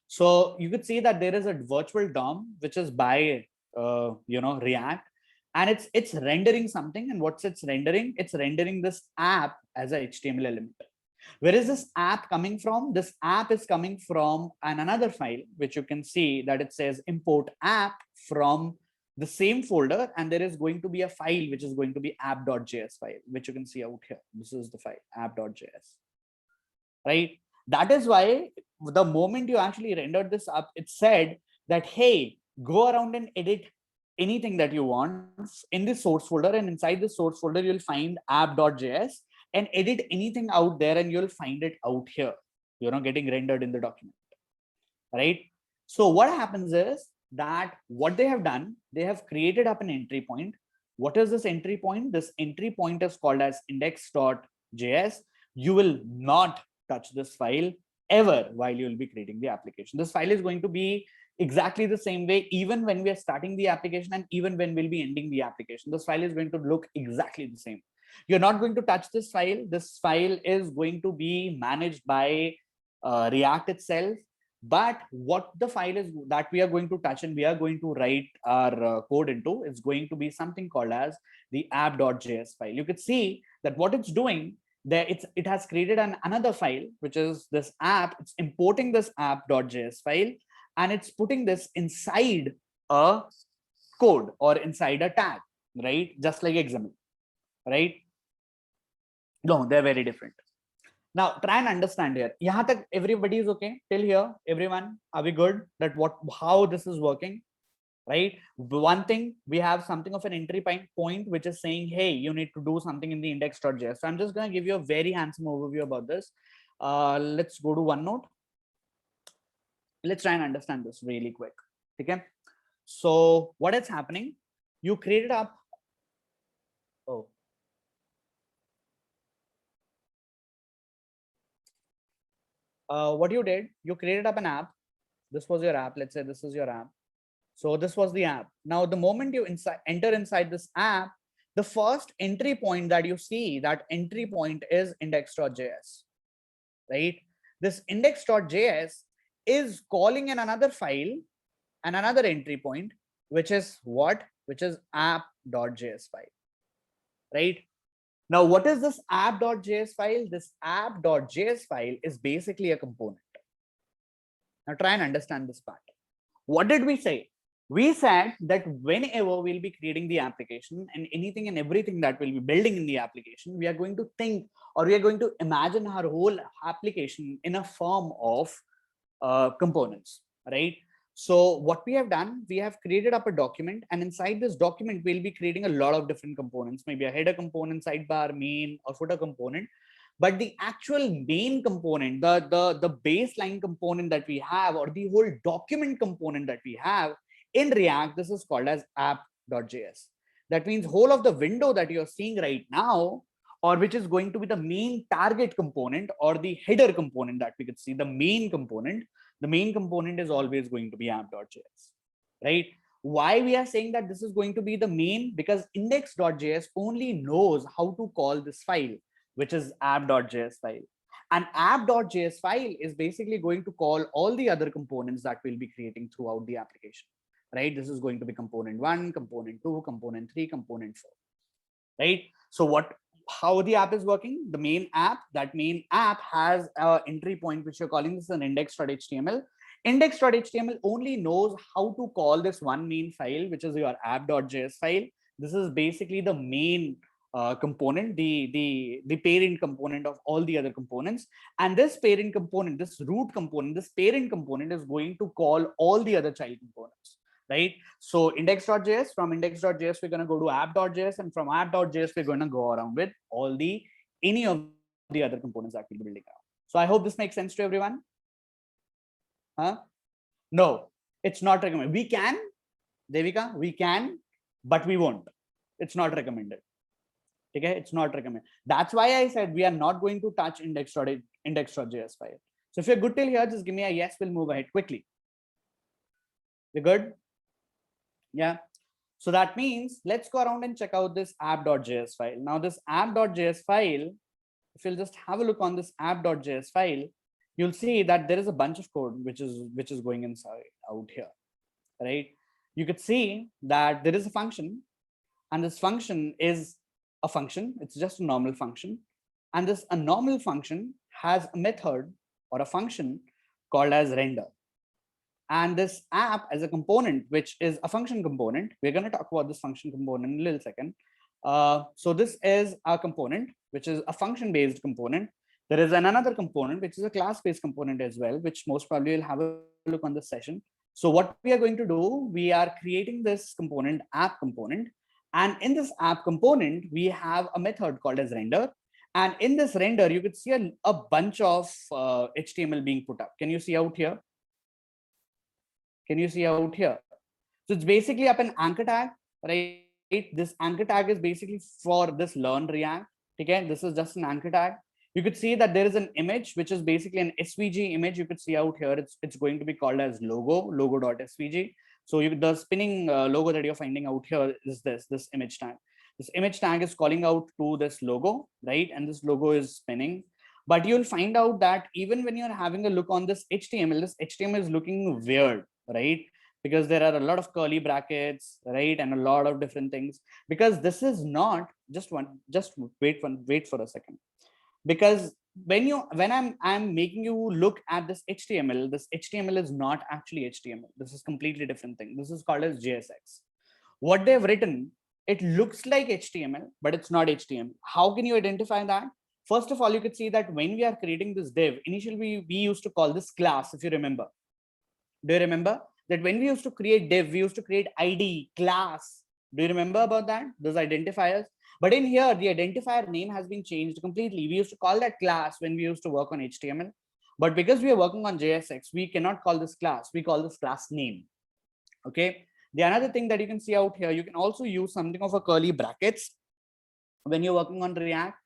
So you could see that there is a virtual DOM, which is by React, and it's rendering something. And what's it's rendering? It's rendering this app as a HTML element. Where is this app coming from? This app is coming from another file, which you can see that it says import app from the same folder, and there is going to be a file which is going to be app.js file, which you can see out here. This is the file app.js, right? That is why the moment you actually rendered this up, it said that, hey, go around and edit anything that you want in the source folder, and inside the source folder, you'll find app.js, and edit anything out there, and you'll find it out here, getting rendered in the document, right? So what happens is that what they have done, they have created up an entry point. What is this entry point? This entry point is called as index.js. You will not touch this file ever while you will be creating the application. This file is going to be exactly the same way, even when we are starting the application and even when we'll be ending the application. This file is going to look exactly the same. You're not going to touch this file. This file is going to be managed by React itself. But what the file is that we are going to touch and we are going to write our code into is going to be something called as the app.js file. You could see that what it's doing there, it has created another file, which is this app. It's importing this app.js file, and it's putting this inside a code or inside a tag, right? Just like XML, right? No, they're very different. Now try and understand here. Yahan tak everybody is okay till here. Everyone, are we good? That how this is working, right? One thing, we have something of an entry point which is saying, hey, you need to do something in the index.js. So I'm just going to give you a very handsome overview about this. Let's go to OneNote. Let's try and understand this really quick. Okay. So what is happening? You created up. Oh. What you did, you created up an app. This was your app. Let's say this is your app. So this was the app. Now, the moment you enter inside this app, the first entry point that you see, that entry point is index.js, right? This index.js is calling in another file and another entry point, which is what? Which is app.js file, right? Now, what is this app.js file? This app.js file is basically a component. Now, try and understand this part. What did we say? We said that whenever we'll be creating the application and anything and everything that we'll be building in the application, we are going to think, or we are going to imagine our whole application in a form of components, right? So what we have done, we have created up a document, and inside this document, we'll be creating a lot of different components, maybe a header component, sidebar, main, or footer component. but the actual main component, the baseline component that we have, or the whole document component that we have in React, this is called as app.js. That means whole of the window that you're seeing right now, or which is going to be the main target component or the header component that we could see, the main component is always going to be app.js, right? Why we are saying that this is going to be the main? Because index.js only knows how to call this file, which is app.js file. An app.js file is basically going to call all the other components that we'll be creating throughout the application, right? This is going to be component 1, component 2, component 3, component 4, right? So how the app is working, the main app, that main app has an entry point, which you're calling this an index.html. Index.html only knows how to call this one main file, which is your app.js file. This is basically the main component, the parent component of all the other components. And this parent component, this root component, this parent component is going to call all the other child components, right? So index.js, from index.js, we're going to go to app.js, and from app.js, we're going to go around with any of the other components that we'll be building around. So I hope this makes sense to everyone. Huh? No, it's not recommended. We can, Devika, we can, but we won't. It's not recommended. Okay, it's not recommended. That's why I said we are not going to touch index.js file. So if you're good till here, just give me a yes. We'll move ahead quickly. We're good? Yeah. So that means let's go around and check out this app.js file. Now this app.js file, if you'll just have a look on this app.js file, you'll see that there is a bunch of code which is going inside out here, right? You could see that there is a function, and this function is a function. It's just a normal function. And this a normal function has a method or a function called as render. And this app as a component, which is a function component, we're going to talk about this function component in a little second. So this is a component, which is a function based component. There is another component, which is a class based component as well, which most probably will have a look on this session. So what we are going to do, we are creating this component, app component. And in this app component, we have a method called as render. And in this render, you could see a bunch of HTML being put up. Can you see out here? Can you see out here? So it's basically up an anchor tag, right? This anchor tag is basically for this learn React. Okay, this is just an anchor tag. You could see that there is an image, which is basically an SVG image. You could see out here, it's going to be called as logo.svg. So the spinning logo that you're finding out here is this image tag. This image tag is calling out to this logo, right? And this logo is spinning. But you'll find out that even when you're having a look on this HTML is looking weird, right? Because there are a lot of curly brackets, right? And a lot of different things, because this is not just wait for a second. Because when I'm making you look at this HTML is not actually HTML. This is completely different thing. This is called as JSX. What they've written, it looks like HTML, but it's not HTML. How can you identify that? First of all, you could see that when we are creating this div, initially we used to call this class, if you remember. Do you remember that when we used to create div, we used to create ID, class? Do you remember about that? Those identifiers. But in here, the identifier name has been changed completely. We used to call that class when we used to work on HTML. But because we are working on JSX, we cannot call this class. We call this class name. Okay. The another thing that you can see out here, you can also use something of a curly brackets when you're working on React.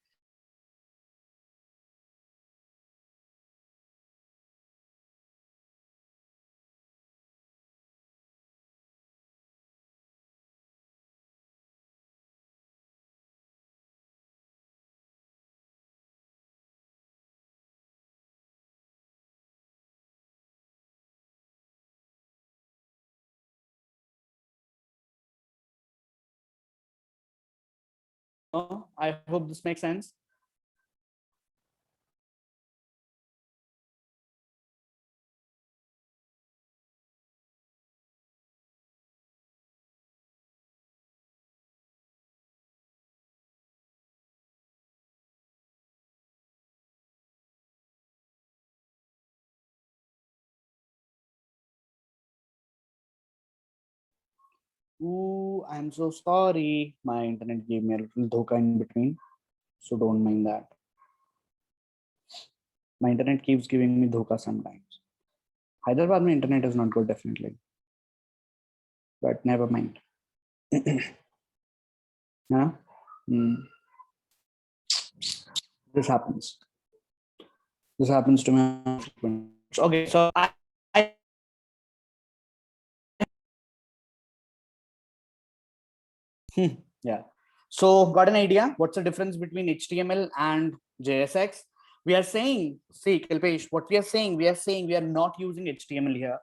I hope this makes sense. Ooh, I'm so sorry. My internet gave me a little dhoka in between. So don't mind that. My internet keeps giving me dhoka sometimes. Hyderabad, my internet is not good, definitely. But never mind. Yeah. This happens. This happens to me. Okay, so I yeah. So got an idea? What's the difference between HTML and JSX? We are saying, see, Kalpesh, what we are saying we are not using HTML here.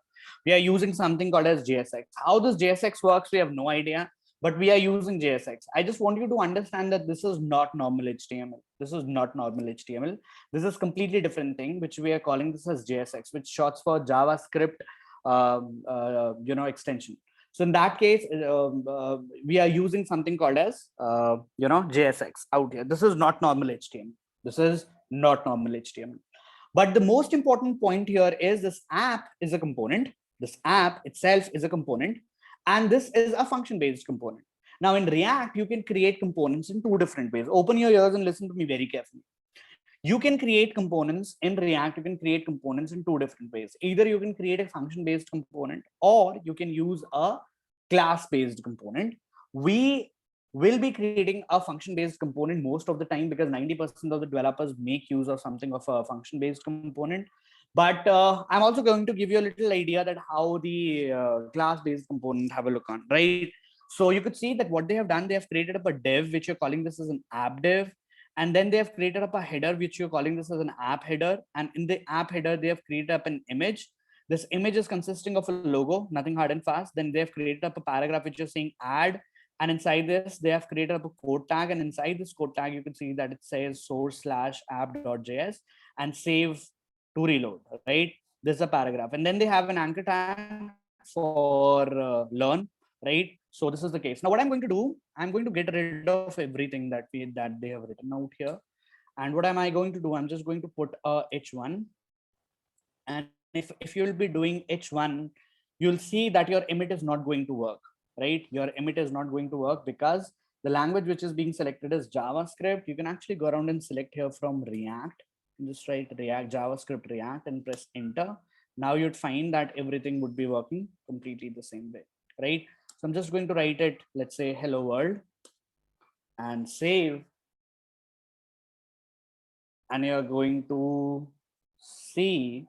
We are using something called as JSX. How this JSX works, we have no idea, but we are using JSX. I just want you to understand that this is not normal HTML. This is not normal HTML. This is completely different thing, which we are calling this as JSX, which shorts for JavaScript, extension. So in that case, we are using something called as, JSX out here. This is not normal HTML. This is not normal HTML. But the most important point here is this app is a component. This app itself is a component, and this is a function-based component. Now in React, you can create components in two different ways. Open your ears and listen to me very carefully. You can create components in React. You can create components in two different ways. Either you can create a function-based component, or you can use a class-based component. We will be creating a function-based component most of the time, because 90% of the developers make use of something of a function-based component. But I'm also going to give you a little idea that how the class-based component have a look on, right? So you could see that what they have done, they have created up a div, which you're calling this as an app div. And then they have created up a header, which you're calling this as an app header. And in the app header, they have created up an image. This image is consisting of a logo, nothing hard and fast. Then they have created up a paragraph which is saying add. And inside this, they have created up a code tag. And inside this code tag, you can see that it says source/app.js and save to reload, right? This is a paragraph. And then they have an anchor tag for learn, right? So this is the case. Now what I'm going to do, I'm going to get rid of everything that they have written out here. And what am I going to do? I'm just going to put a h1. And if you'll be doing h1, you'll see that your emit is not going to work, right? Your emit is not going to work because the language which is being selected is JavaScript. You can actually go around and select here from React. Just write React, JavaScript, React, and press enter. Now you'd find that everything would be working completely the same way, right? So I'm just going to write it, let's say hello world, and save. And you're going to see,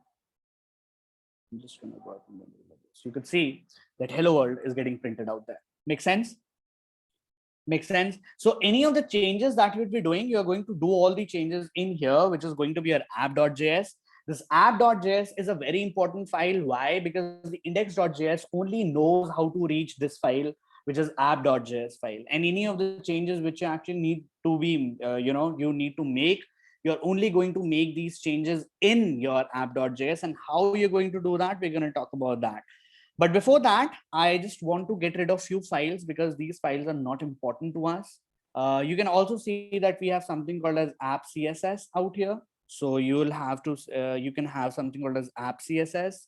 I'm just going to work on the middle of this. You could see that hello world is getting printed out there. Make sense? Makes sense. So any of the changes that you would be doing, you're going to do all the changes in here, which is going to be your app.js. This app.js is a very important file. Why? Because the index.js only knows how to reach this file, which is app.js file. And any of the changes which you actually need to be, you need to make, you're only going to make these changes in your app.js. And how you're going to do that, we're going to talk about that. But before that, I just want to get rid of few files because these files are not important to us. You can also see that we have something called as app CSS out here. So you will have to, you can have something called as app CSS.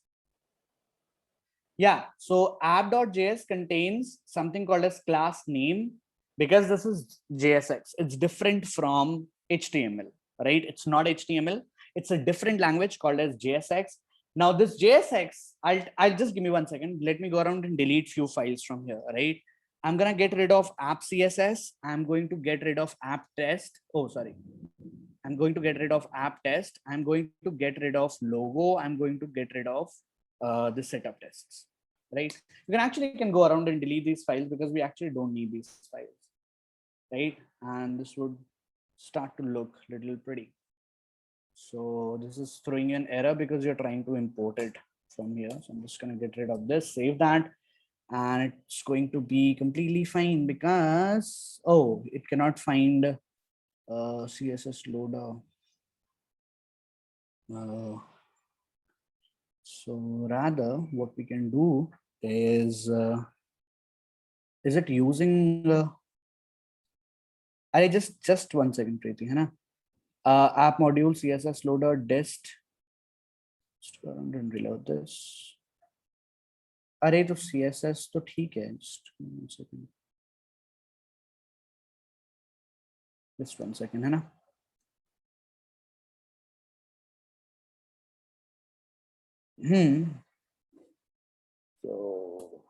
Yeah, so app.js contains something called as class name because this is JSX. It's different from HTML, right? It's not HTML. It's a different language called as JSX. Now this JSX, I'll just give me 1 second. Let me go around and delete few files from here, right? I'm gonna get rid of app CSS. I'm going to get rid of app test. Oh, sorry. I'm going to get rid of app test. I'm going to get rid of logo. I'm going to get rid of the setup tests, right? You can go around and delete these files because we actually don't need these files, right? And this would start to look a little pretty. So this is throwing you an error because you're trying to import it from here. So I'm just going to get rid of this, save that, and it's going to be completely fine because, oh, it cannot find CSS loader. So rather what we can do is it using I just 1 second, Preeti, है ना? App module CSS loader dist. Just go around and reload this. अरे तो CSS तो ठीक है, just 1 second. Just 1 second, है ना? So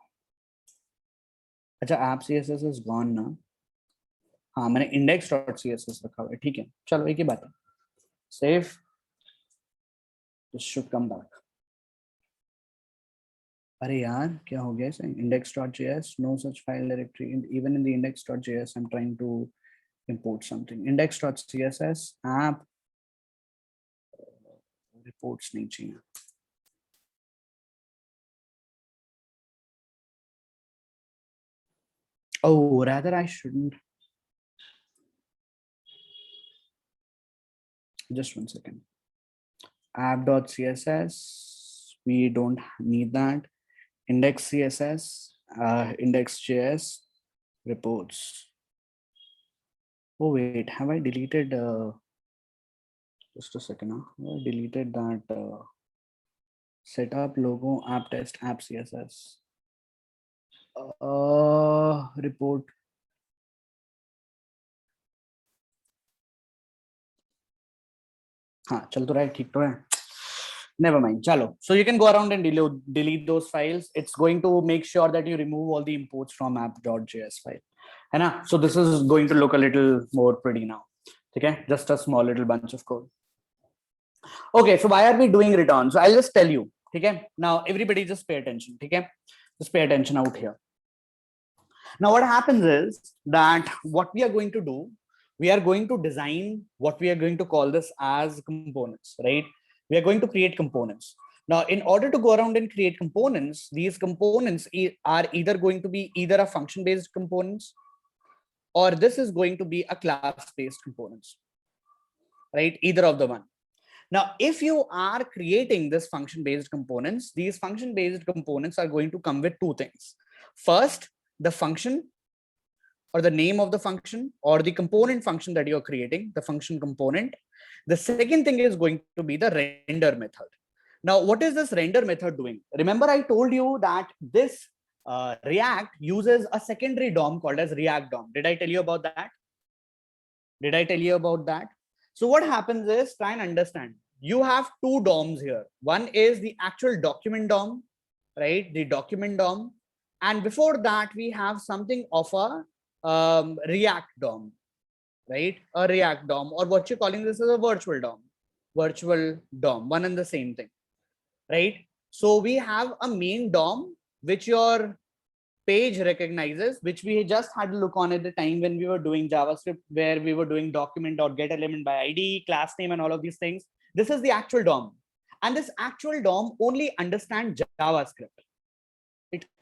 अच्छा ऐप CSS is gone ना. हाँ मैंने index.css रखा हुआ है. ठीक है चलो एक ही बात है. Save. This should come back. अरे यार क्या हो गया इसे? Index.js no such file directory. Even in the index.js I'm trying to import something. Index.css app reports नहीं चाहिए. Oh, rather I shouldn't. Just 1 second. App.css. We don't need that. Index CSS, index.js, reports. Oh wait, have I deleted? Just a second. Have I deleted that setup logo app test app CSS? Report. हाँ चल तो रहा है ठीक तो है. Never mind. Chalo. So you can go around and delete those files. It's going to make sure that you remove all the imports from app.js file. है ना? So this is going to look a little more pretty now. Okay, just a small little bunch of code. Okay, so why are we doing return? So I'll just tell you. Okay, now everybody just pay attention. Okay, just pay attention out here. Now what happens is that what we are going to do, we are going to design what we are going to call this as components, right? We are going to create components. Now, in order to go around and create components, these components are either going to be either a function-based components, or this is going to be a class-based components, right? Either of the one. Now, if you are creating this function-based components, these function-based components are going to come with two things. First, the function or the name of the function or the component function that you're creating, the function component. The second thing is going to be the render method. Now, what is this render method doing? Remember, I told you that this React uses a secondary DOM called as React DOM. Did I tell you about that? Did I tell you about that? So what happens is, try and understand. You have two DOMs here. One is the actual document DOM, right? The document DOM. And before that, we have something of a React DOM, right? A React DOM, or what you're calling this is a virtual DOM, one and the same thing, right? So we have a main DOM, which your page recognizes, which we just had to look on at the time when we were doing JavaScript, where we were doing document.getElement by ID, class name, and all of these things. This is the actual DOM. And this actual DOM only understands JavaScript.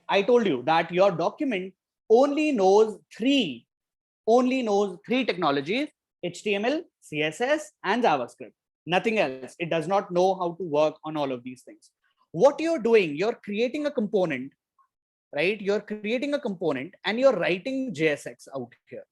I told you that your document only knows three technologies: HTML, CSS, and JavaScript. Nothing else. It does not know how to work on all of these things. What you're doing, you're creating a component, right? You're creating a component and you're writing JSX out here,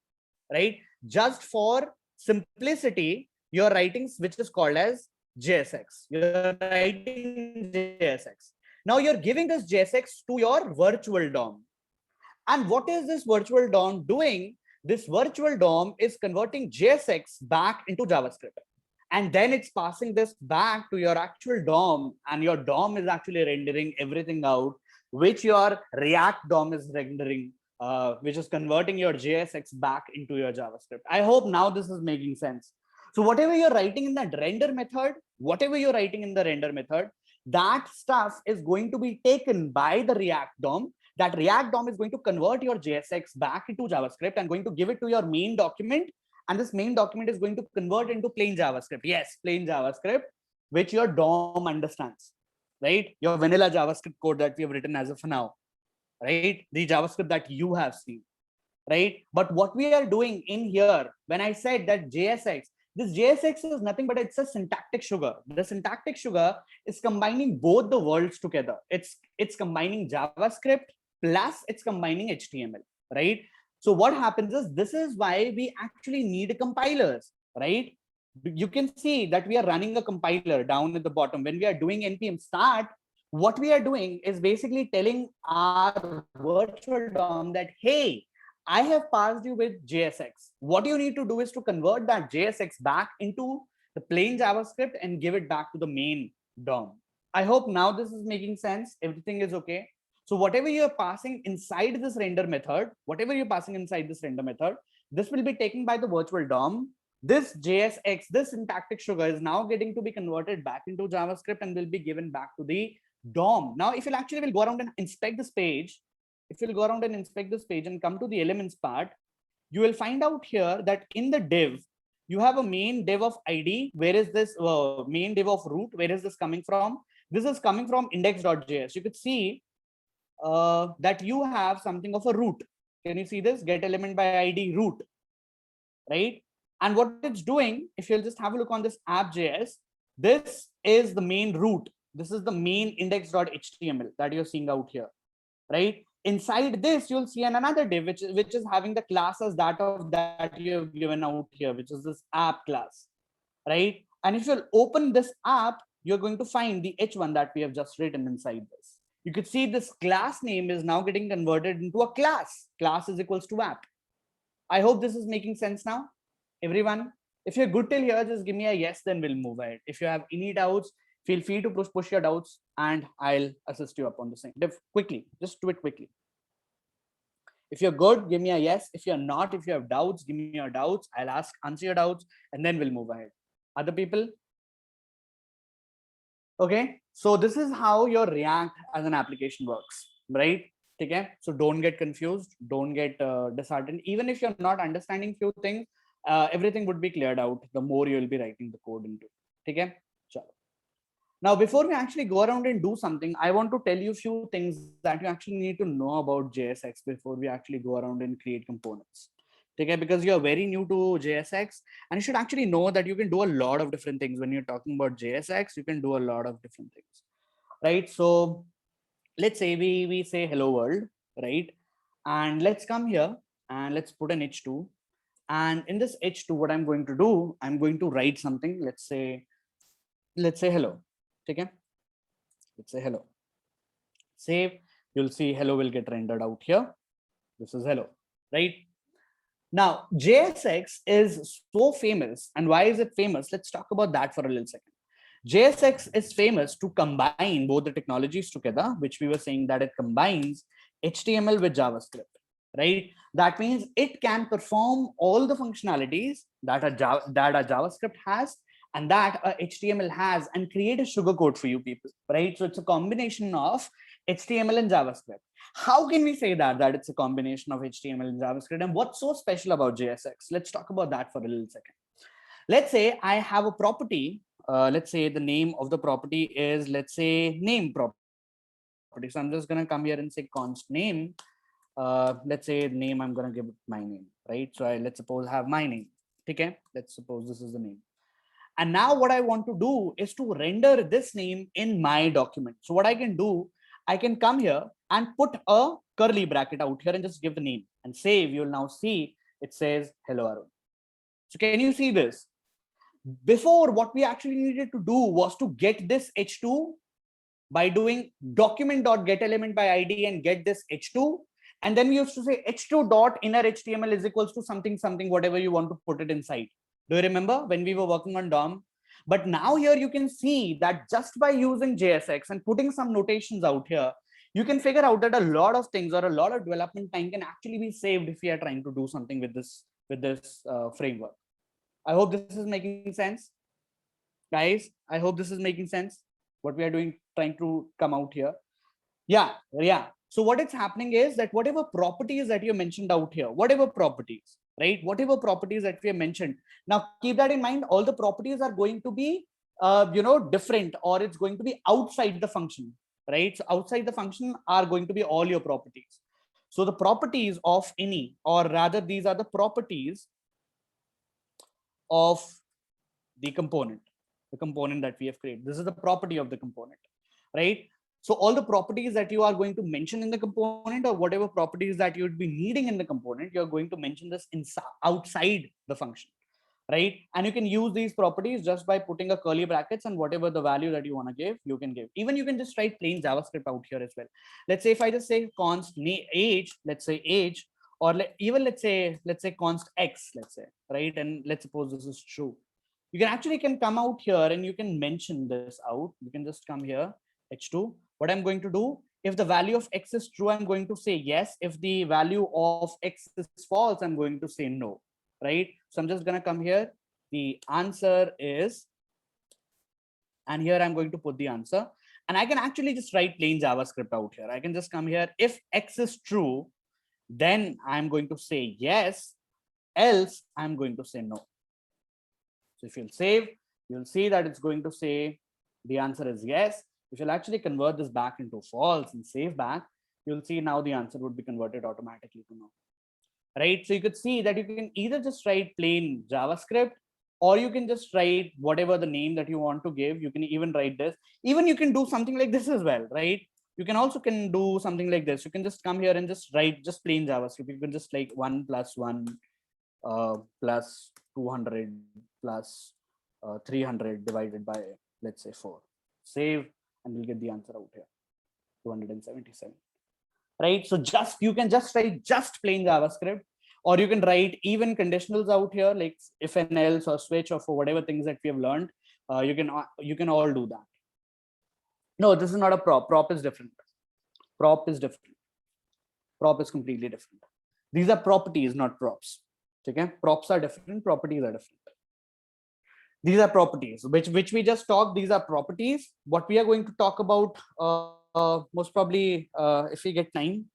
right? Just for simplicity, you're writing which is called as JSX. You're writing JSX. Now you're giving this JSX to your virtual DOM. And what is this virtual DOM doing? This virtual DOM is converting JSX back into JavaScript. And then it's passing this back to your actual DOM, and your DOM is actually rendering everything out, which your React DOM is rendering, which is converting your JSX back into your JavaScript. I hope now this is making sense. So whatever you're writing in that render method, that stuff is going to be taken by the React DOM. That React DOM is going to convert your JSX back into JavaScript and going to give it to your main document. And this main document is going to convert into plain JavaScript. Yes, plain JavaScript, which your DOM understands, right? Your vanilla JavaScript code that we have written as of now, right? The JavaScript that you have seen, right? But what we are doing in here, when I said that JSX, this JSX is nothing but it's a syntactic sugar. The syntactic sugar is combining both the worlds together. It's combining JavaScript plus it's combining HTML, right? So what happens is, this is why we actually need compilers, right? You can see that we are running a compiler down at the bottom. When we are doing npm start, what we are doing is basically telling our virtual DOM that, hey, I have passed you with JSX. What you need to do is to convert that JSX back into the plain JavaScript and give it back to the main DOM, I hope now this is making sense. Everything is okay. So whatever you're passing inside this render method, this will be taken by the virtual DOM. This JSX, this syntactic sugar is now getting to be converted back into JavaScript and will be given back to the DOM. Now, if you actually will go around and inspect this page, and come to the elements part, you will find out here that in the div, you have a main div of ID. Where is this main div of root? Where is this coming from? This is coming from index.js. You could see that you have something of a root. Can you see this? Get element by ID root, right? And what it's doing, if you'll just have a look on this app.js, this is the main root. This is the main index.html that you're seeing out here, right? Inside this, you'll see another div, which is having the classes that you've given out here, which is this app class, right? And if you'll open this app, you're going to find the h1 that we have just written inside this. You could see this class name is now getting converted into a class. Class is equals to app. I hope this is making sense now, everyone. If you're good till here, just give me a yes, then we'll move ahead. If you have any doubts, feel free to push your doubts and I'll assist you up on the same. Quickly, just do it quickly. If you're good, give me a yes. If you're not, if you have doubts, give me your doubts. I'll answer your doubts, and then we'll move ahead. Other people? Okay, so this is how your React as an application works, right? Okay, so don't get confused, don't get disheartened. Even if you're not understanding few things, everything would be cleared out the more you'll be writing the code into. Okay, so now before we actually go around and do something, I want to tell you a few things that you actually need to know about JSX before we actually go around and create components. Okay, because you're very new to JSX, and you should actually know that you can do a lot of different things. When you're talking about JSX, you can do a lot of different things, right? So let's say we say hello world, right? And let's come here and let's put an h2. And in this h2, what I'm going to do, I'm going to write something. Let's say hello. Okay, let's say hello. Save. You'll see hello will get rendered out here. This is hello, right? Now, JSX is so famous. And why is it famous? Let's talk about that for a little second. JSX is famous to combine both the technologies together, which we were saying that it combines HTML with JavaScript, right? That means it can perform all the functionalities that a JavaScript has and that HTML has, and create a sugar code for you people, right? So it's a combination of HTML and JavaScript. How can we say that it's a combination of HTML and JavaScript, and what's so special about JSX? Let's talk about that for a little second. Let's say I have a property. Let's say the name of the property is, let's say, name property. So I'm just gonna come here and say const name. Let's say name, I'm gonna give it my name, right? So let's suppose have my name. Okay, let's suppose this is the name. And now what I want to do is to render this name in my document. So what I can do, I can come here and put a curly bracket out here and just give the name and save. You'll now see it says hello Arun. So can you see this? Before, what we actually needed to do was to get this h2 by doing document.getElement by ID and get this h2. And then we used to say h2 dot inner HTML is equals to something, whatever you want to put it inside. Do you remember when we were working on DOM? But now here you can see that just by using JSX and putting some notations out here, you can figure out that a lot of things or a lot of development time can actually be saved if we are trying to do something with this framework. I hope this is making sense, guys. I hope this is making sense. What we are doing, trying to come out here. Yeah. So what is happening is that whatever properties that you mentioned out here, whatever properties that we have mentioned, now keep that in mind. All the properties are going to be, different, or it's going to be outside the function, right? So outside the function are going to be all your properties. So the properties of any, or rather, these are the properties of the component that we have created. This is the property of the component, right? So all the properties that you are going to mention in the component, or whatever properties that you would be needing in the component, you're going to mention this outside the function, right? And you can use these properties just by putting a curly brackets, and whatever the value that you want to give, you can give. Even you can just write plain JavaScript out here as well. Let's say if I just say const age, let's say age, or even let's say const x, let's say, right? And let's suppose this is true. You can come out here and you can mention this out. You can just come here h2. What I'm going to do, if the value of x is true, I'm going to say yes. If the value of x is false, I'm going to say no, right? So I'm just going to come here. The answer is, and here I'm going to put the answer. And I can actually just write plain JavaScript out here. I can just come here. If x is true, then I'm going to say yes. Else, I'm going to say no. So if you'll save, you'll see that it's going to say the answer is yes. If you'll actually convert this back into false and save back, you'll see now the answer would be converted automatically to no. Right? So you could see that you can either just write plain JavaScript, or you can just write whatever the name that you want to give. You can even write this. Even you can do something like this as well, right? You can also do something like this. You can just come here and just write just plain JavaScript. You can just like 1 + 1 plus 200 plus 300 divided by, let's say, 4. Save, and we'll get the answer out here, 277. Right? So just you can just write just plain JavaScript, or you can write even conditionals out here, like if and else or switch or for whatever things that we have learned. You can all do that. No, this is not a prop. Prop is different. Prop is different. Prop is completely different. These are properties, not props. Okay? Props are different. Properties are different. These are properties which we just talked. These are properties. What we are going to talk about, most probably, if we get time,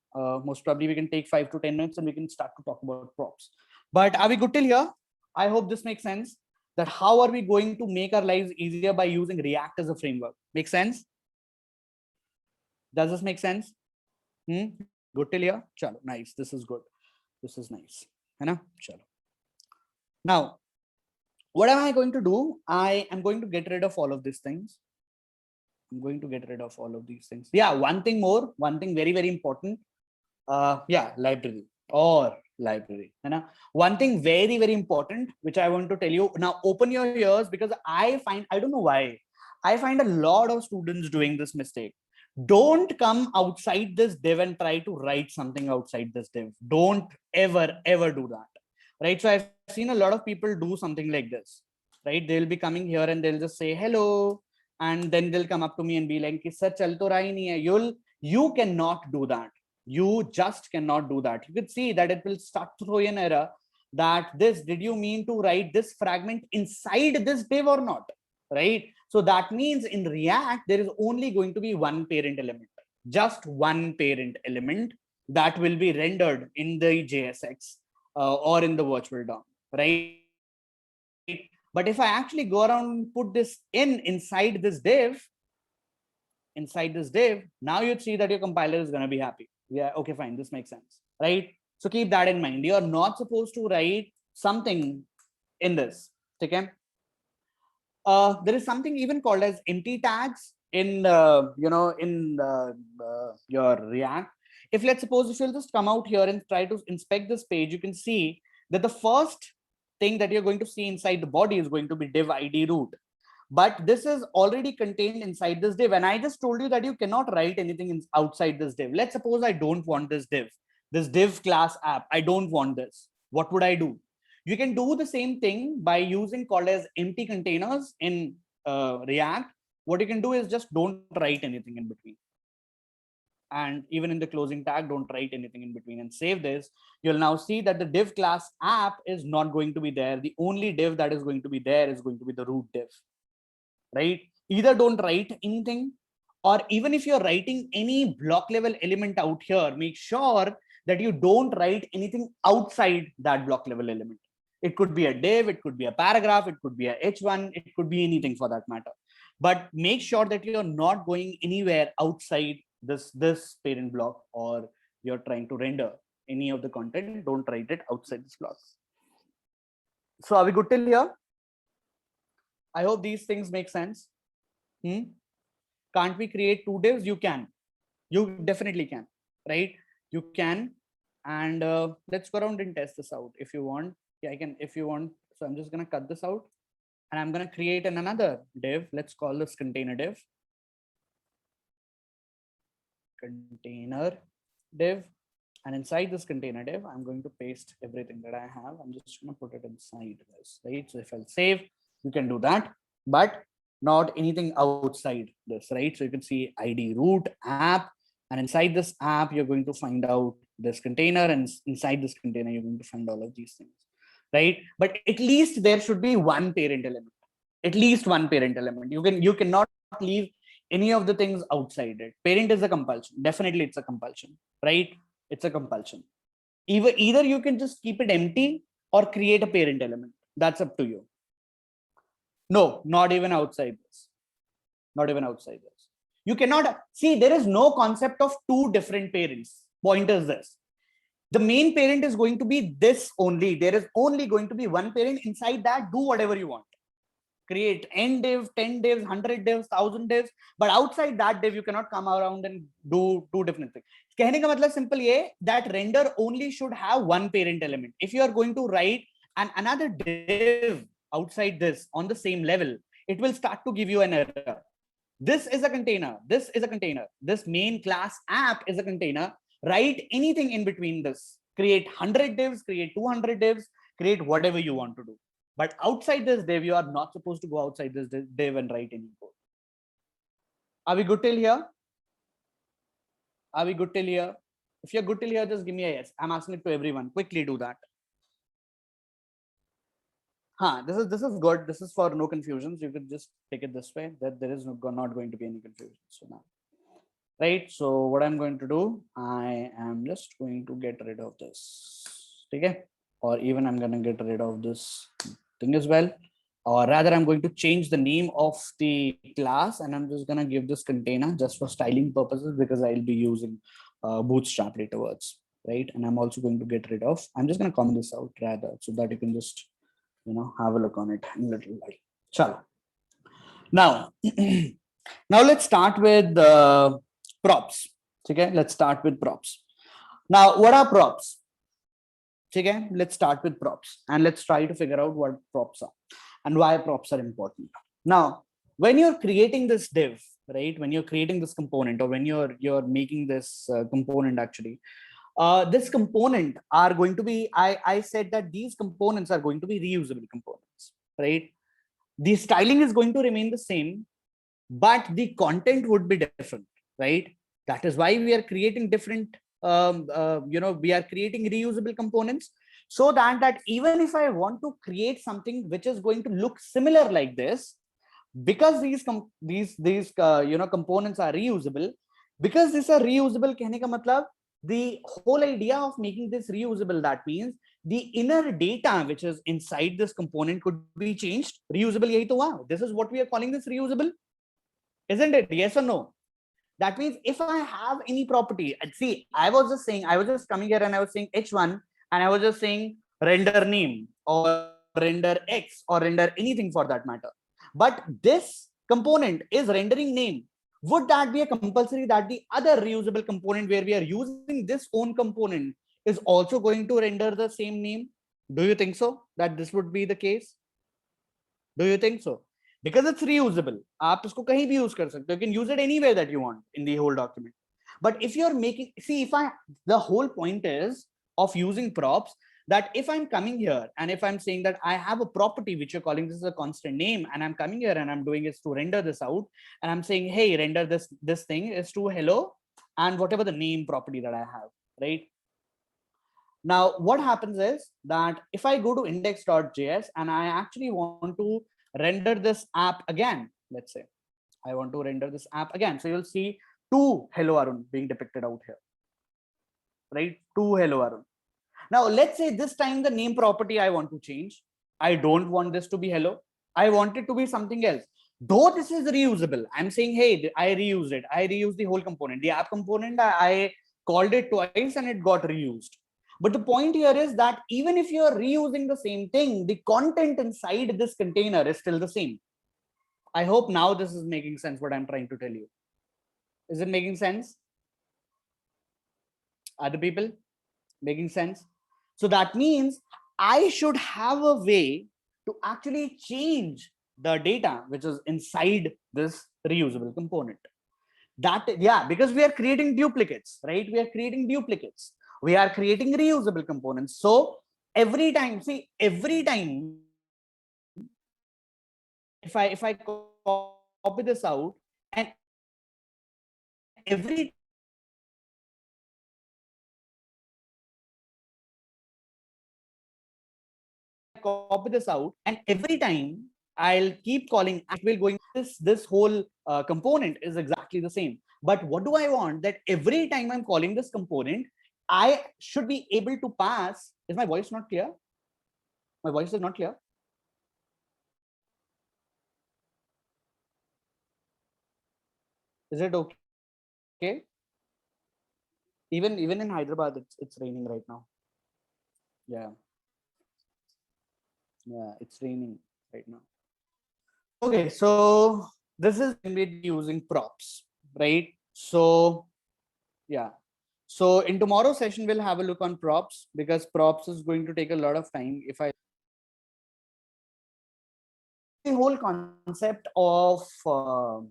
most probably we can take 5 to 10 minutes and we can start to talk about props. But are we good till here? I hope this makes sense. That how are we going to make our lives easier by using React as a framework? Make sense? Does this make sense? Good till here? Chalo, nice. This is good. This is nice. Chalo. Now, what am I going to do? I am going to get rid of all of these things. I'm going to get rid of all of these things. Yeah, one thing more, one thing very, very important. Yeah, library or library. One thing very, very important, which I want to tell you. Now, open your ears, because I don't know why, I find a lot of students doing this mistake. Don't come outside this div and try to write something outside this div. Don't ever, ever do that. Right? So I've seen a lot of people do something like this. Right? They'll be coming here and they'll just say hello, and then they'll come up to me and be like, "Sir, chal to raha hi nahi hai." You cannot do that. You just cannot do that. You could see that it will start to throw an error that this, did you mean to write this fragment inside this div or not? Right? So that means in React, there is only going to be one parent element, just one parent element that will be rendered in the JSX or in the virtual DOM, right? But if I actually go around and put this inside this div, now you'd see that your compiler is going to be happy. Yeah, okay, fine, this makes sense, right? So keep that in mind. You're not supposed to write something in this, okay? There is something even called as empty tags in your React. If let's suppose if you'll just come out here and try to inspect this page, you can see that the first thing that you're going to see inside the body is going to be div id root. But this is already contained inside this div. And I just told you that you cannot write anything outside this div. Let's suppose I don't want this div class app. I don't want this. What would I do? You can do the same thing by using called as empty containers in React. What you can do is just don't write anything in between. And even in the closing tag, don't write anything in between and save this. You'll now see that the div class app is not going to be there. The only div that is going to be there is going to be the root div, right? Either don't write anything, or even if you're writing any block level element out here, make sure that you don't write anything outside that block level element. It could be a div, it could be a paragraph, it could be a h1, it could be anything for that matter. But make sure that you're not going anywhere outside this parent block, or you're trying to render any of the content. Don't write it outside this block. So are we good till here? I hope these things make sense. Can't we create two divs? You can. You definitely can, right? You can. And let's go around and test this out if you want. Yeah, I can if you want. So I'm just going to cut this out and I'm going to create another div. Let's call this container div. Container div. And inside this container div, I'm going to paste everything that I have. I'm just going to put it inside this, right? So if I'll save, you can do that. But not anything outside this, right? So you can see ID root app, and inside this app, you're going to find out this container, and inside this container, you're going to find all of these things, right? But at least there should be one parent element, at least one parent element. You cannot leave any of the things outside it. Parent is a compulsion. Definitely it's a compulsion, right? It's a compulsion. Either you can just keep it empty or create a parent element. That's up to you. No, not even outside this. Not even outside this. You cannot see, there is no concept of two different parents. Point is this. The main parent is going to be this only. There is only going to be one parent. Inside that, do whatever you want. Create n div, 10 divs, 100 divs, 1000 divs. But outside that div, you cannot come around and do two different things. कहने का मतलब simple ये that render only should have one parent element. If you are going to write another div outside this on the same level, it will start to give you an error. This is a container. This is a container. This main class app is a container. Write anything in between this. Create 100 divs, create 200 divs, create whatever you want to do. But outside this div, you are not supposed to go outside this div and write any code. Are we good till here? Are we good till here? If you're good till here, just give me a yes. I'm asking it to everyone. Quickly do that. This is good. This is for no confusions. You could just take it this way, that there is not going to be any confusion. So now, right? So what I'm going to do, I am just going to get rid of this. Okay? Or even I'm going to get rid of this thing as well. Or rather, I'm going to change the name of the class, and I'm just going to give this container just for styling purposes, because I'll be using Bootstrap afterwards, right? And I'm also going to get rid of, I'm just going to comment this out rather, so that you can just, have a look on it in a little while. Chalo. Now, now let's start with props. Okay, let's start with props. Now, what are props? Okay, let's start with props, and let's try to figure out what props are and why props are important. Now, when you're creating this div, right? When you're creating this component, or when you're making this component, actually, this component are going to be, I said that these components are going to be reusable components, right? The styling is going to remain the same, but the content would be different, right? That is why we are creating different, we are creating reusable components, so that even if I want to create something which is going to look similar like this, because these components are reusable, because these are reusable, कहने का मतलब, the whole idea of making this reusable, that means the inner data which is inside this component could be changed. Reusable yahi to hua. This is what we are calling this reusable, isn't it? Yes or no? That means if I have any property, and see, I was just coming here and I was saying h1, and I was just saying render name or render x or render anything for that matter. But this component is rendering name. Would that be a compulsory that the other reusable component where we are using this own component is also going to render the same name? Do you think so? That this would be the case? Do you think so? Because it's reusable. आप इसको कहीं भी use कर सकते हो. You can use it anywhere that you want in the whole document. But if you're making, see, the whole point is of using props, that if I'm coming here and if I'm saying that I have a property which you're calling this is a constant name, and I'm coming here and I'm doing is to render this out, and I'm saying, hey, render this thing is to hello and whatever the name property that I have, right? Now, what happens is that if I go to index.js and I actually want to render this app again, let's say I want to render this app again. So you'll see two hello Arun being depicted out here, right? Two hello Arun. Now, let's say this time the name property I want to change. I don't want this to be hello. I want it to be something else. Though this is reusable, I'm saying, hey, I reused it. I reused the whole component. The app component, I called it twice and it got reused. But the point here is that even if you're reusing the same thing, the content inside this container is still the same. I hope now this is making sense what I'm trying to tell you. Is it making sense? Other people? Making sense? So that means I should have a way to actually change the data which is inside this reusable component. That, yeah, because we are creating duplicates, right? We are creating duplicates. We are creating reusable components. So every time, see, every time if I call copy this out, and every copy this out, and every time I'll keep calling, it will going this whole component is exactly the same. But what do I want? That every time I'm calling this component, I should be able to pass. Is my voice not clear? My voice is not clear. Is it okay? Even in Hyderabad, it's raining right now. Yeah, yeah, it's raining right now. Okay, so this is using props, right? So yeah. So in tomorrow's session, we'll have a look on props, because props is going to take a lot of time. If I the whole concept of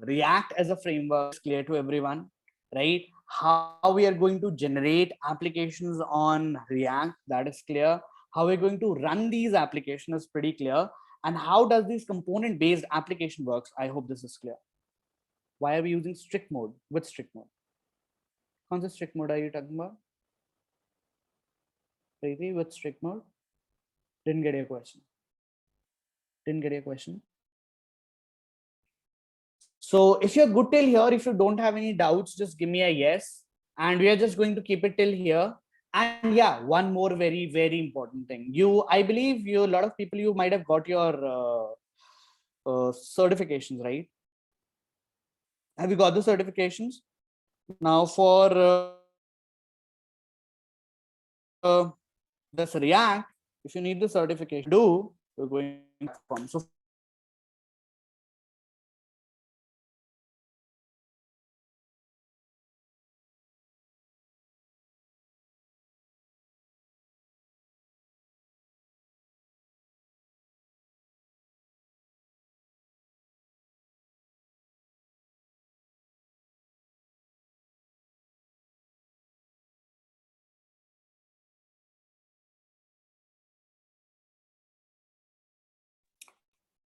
React as a framework is clear to everyone, right? How we are going to generate applications on React, that is clear. How we're going to run these applications is pretty clear. And how does this component based application works? I hope this is clear. Why are we using strict mode? With strict mode? How the strict mode are you talking about? Preeti, with strict mode? Didn't get your question. Didn't get your question. So if you're good till here, if you don't have any doubts, just give me a yes. And we are just going to keep it till here. And yeah, one more very, very important thing. I believe a lot of people, you might have got your certifications, right? Have you got the certifications? Now for this React, if you need the certification, you're going from. So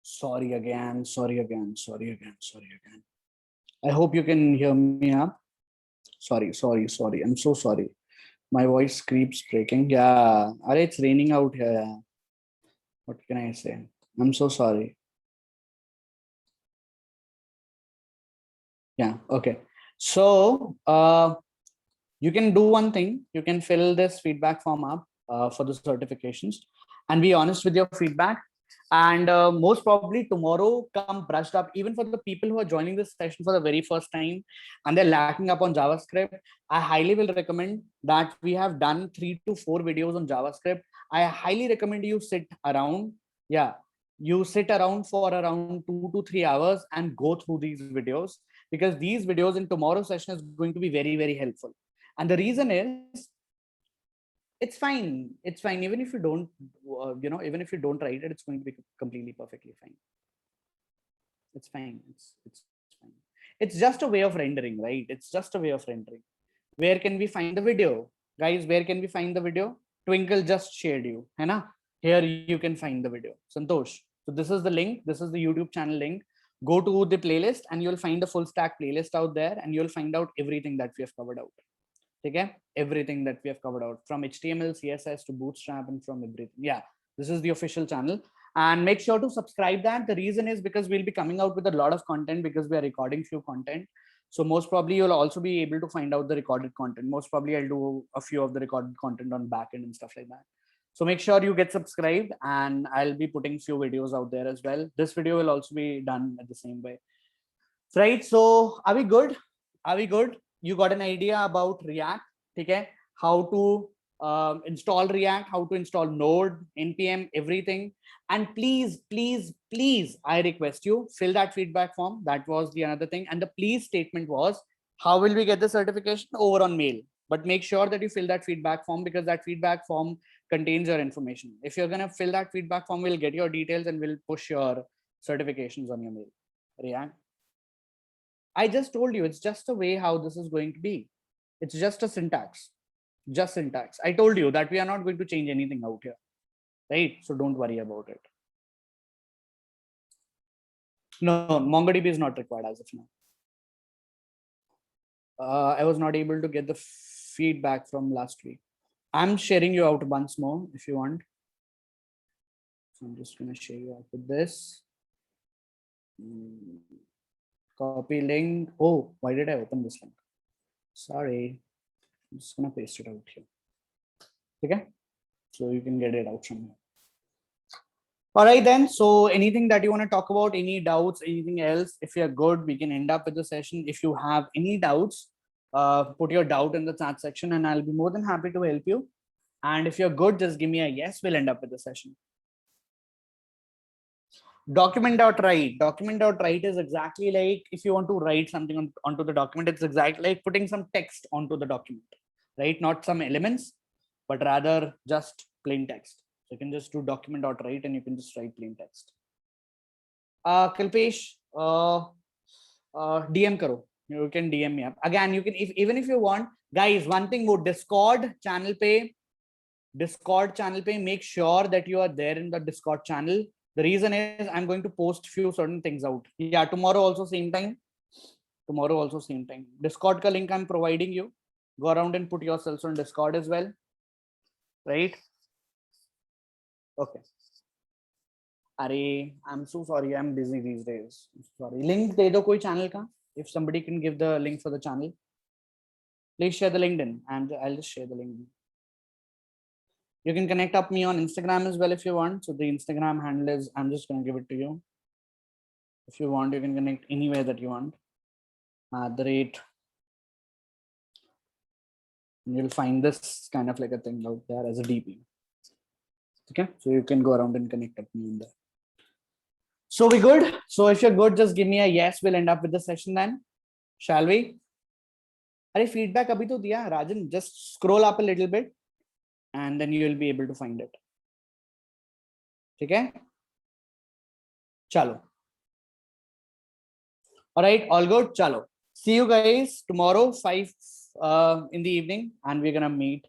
sorry again, sorry again, sorry again, sorry again. I hope you can hear me up. Sorry, sorry, sorry. I'm so sorry. My voice keeps breaking. Yeah, it's raining out here. Yeah. What can I say? I'm so sorry. Yeah, okay. So you can do one thing. You can fill this feedback form up for the certifications and be honest with your feedback. And most probably tomorrow come brushed up, even for the people who are joining this session for the very first time and they're lacking up on JavaScript. I highly will recommend that we have done 3 to 4 videos on JavaScript. I highly recommend you sit around. Yeah, you sit around for around 2 to 3 hours and go through these videos, because these videos in tomorrow's session is going to be very, very helpful. And the reason is, it's fine. It's fine. Even if you don't, even if you don't write it, it's going to be completely perfectly fine. It's fine. It's fine. It's just a way of rendering, right? It's just a way of rendering. Where can we find the video? Guys, where can we find the video? Twinkle just shared you. Hai na? Here you can find the video. Santosh. So this is the link. This is the YouTube channel link. Go to the playlist and you'll find the full stack playlist out there, and you'll find out everything that we have covered out. Okay, everything that we have covered out, from HTML, CSS to Bootstrap, and from everything. Yeah, this is the official channel, and make sure to subscribe that. The reason is because we'll be coming out with a lot of content, because we are recording few content. So most probably you'll also be able to find out the recorded content. Most probably I'll do a few of the recorded content on backend and stuff like that. So make sure you get subscribed, and I'll be putting few videos out there as well. This video will also be done at the same way. Right, so are we good? Are we good? You got an idea about React, okay? How to install React, how to install Node, NPM, everything. And please, please, please, I request you, fill that feedback form. That was the another thing. And the please statement was, how will we get the certification? Over on mail. But make sure that you fill that feedback form, because that feedback form contains your information. If you're gonna fill that feedback form, we'll get your details and we'll push your certifications on your mail. React. I just told you, it's just a way how this is going to be. It's just a syntax, just syntax. I told you that we are not going to change anything out here, right? So don't worry about it. No, MongoDB is not required as of now. I was not able to get the feedback from last week. I'm sharing you out once more if you want. So I'm just going to share you out with this. Copy link. Oh, why did I open this link? Sorry. I'm just going to paste it out here. Okay. So you can get it out from here. All right, then. So anything that you want to talk about, any doubts, anything else? If you're good, we can end up with the session. If you have any doubts, put your doubt in the chat section and I'll be more than happy to help you. And if you're good, just give me a yes, we'll end up with the session. Document.write. Document.write is exactly like if you want to write something onto the document, it's exactly like putting some text onto the document, right? Not some elements, but rather just plain text. So you can just do document.write and you can just write plain text. Kalpesh, DM karo. You can DM me up. Again, you can, even if you want, guys, one thing more, Discord channel pay, make sure that you are there in the Discord channel. The reason is I'm going to post few certain things out. Yeah, tomorrow also same time. Discord ka link I'm providing you. Go around and put yourselves on Discord as well. Right? Okay. I'm so sorry. I'm busy these days. Sorry. Link de do koi channel ka. If somebody can give the link for the channel, please share the LinkedIn and I'll just share the LinkedIn. You can connect up me on Instagram as well if you want. So the Instagram handle is, I'm just going to give it to you. If you want, you can connect anywhere that you want. You'll find this kind of like a thing out there as a DP. Okay, so you can go around and connect up me in there. So we good? So if you're good, just give me a yes. We'll end up with the session then. Shall we? Are feedback abhi to diya, Rajan? Just scroll up a little bit and then you will be able to find it. Okay? Chalo. All right, all good. Chalo. See you guys tomorrow, 5 in the evening, and we're gonna meet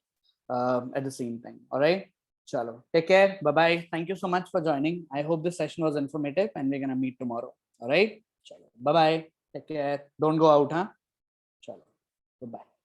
at the same time. All right. Chalo. Take care. Bye bye. Thank you so much for joining. I hope this session was informative, and we're gonna meet tomorrow. All right. Chalo. Bye bye. Take care. Don't go out, huh? Chalo. Goodbye.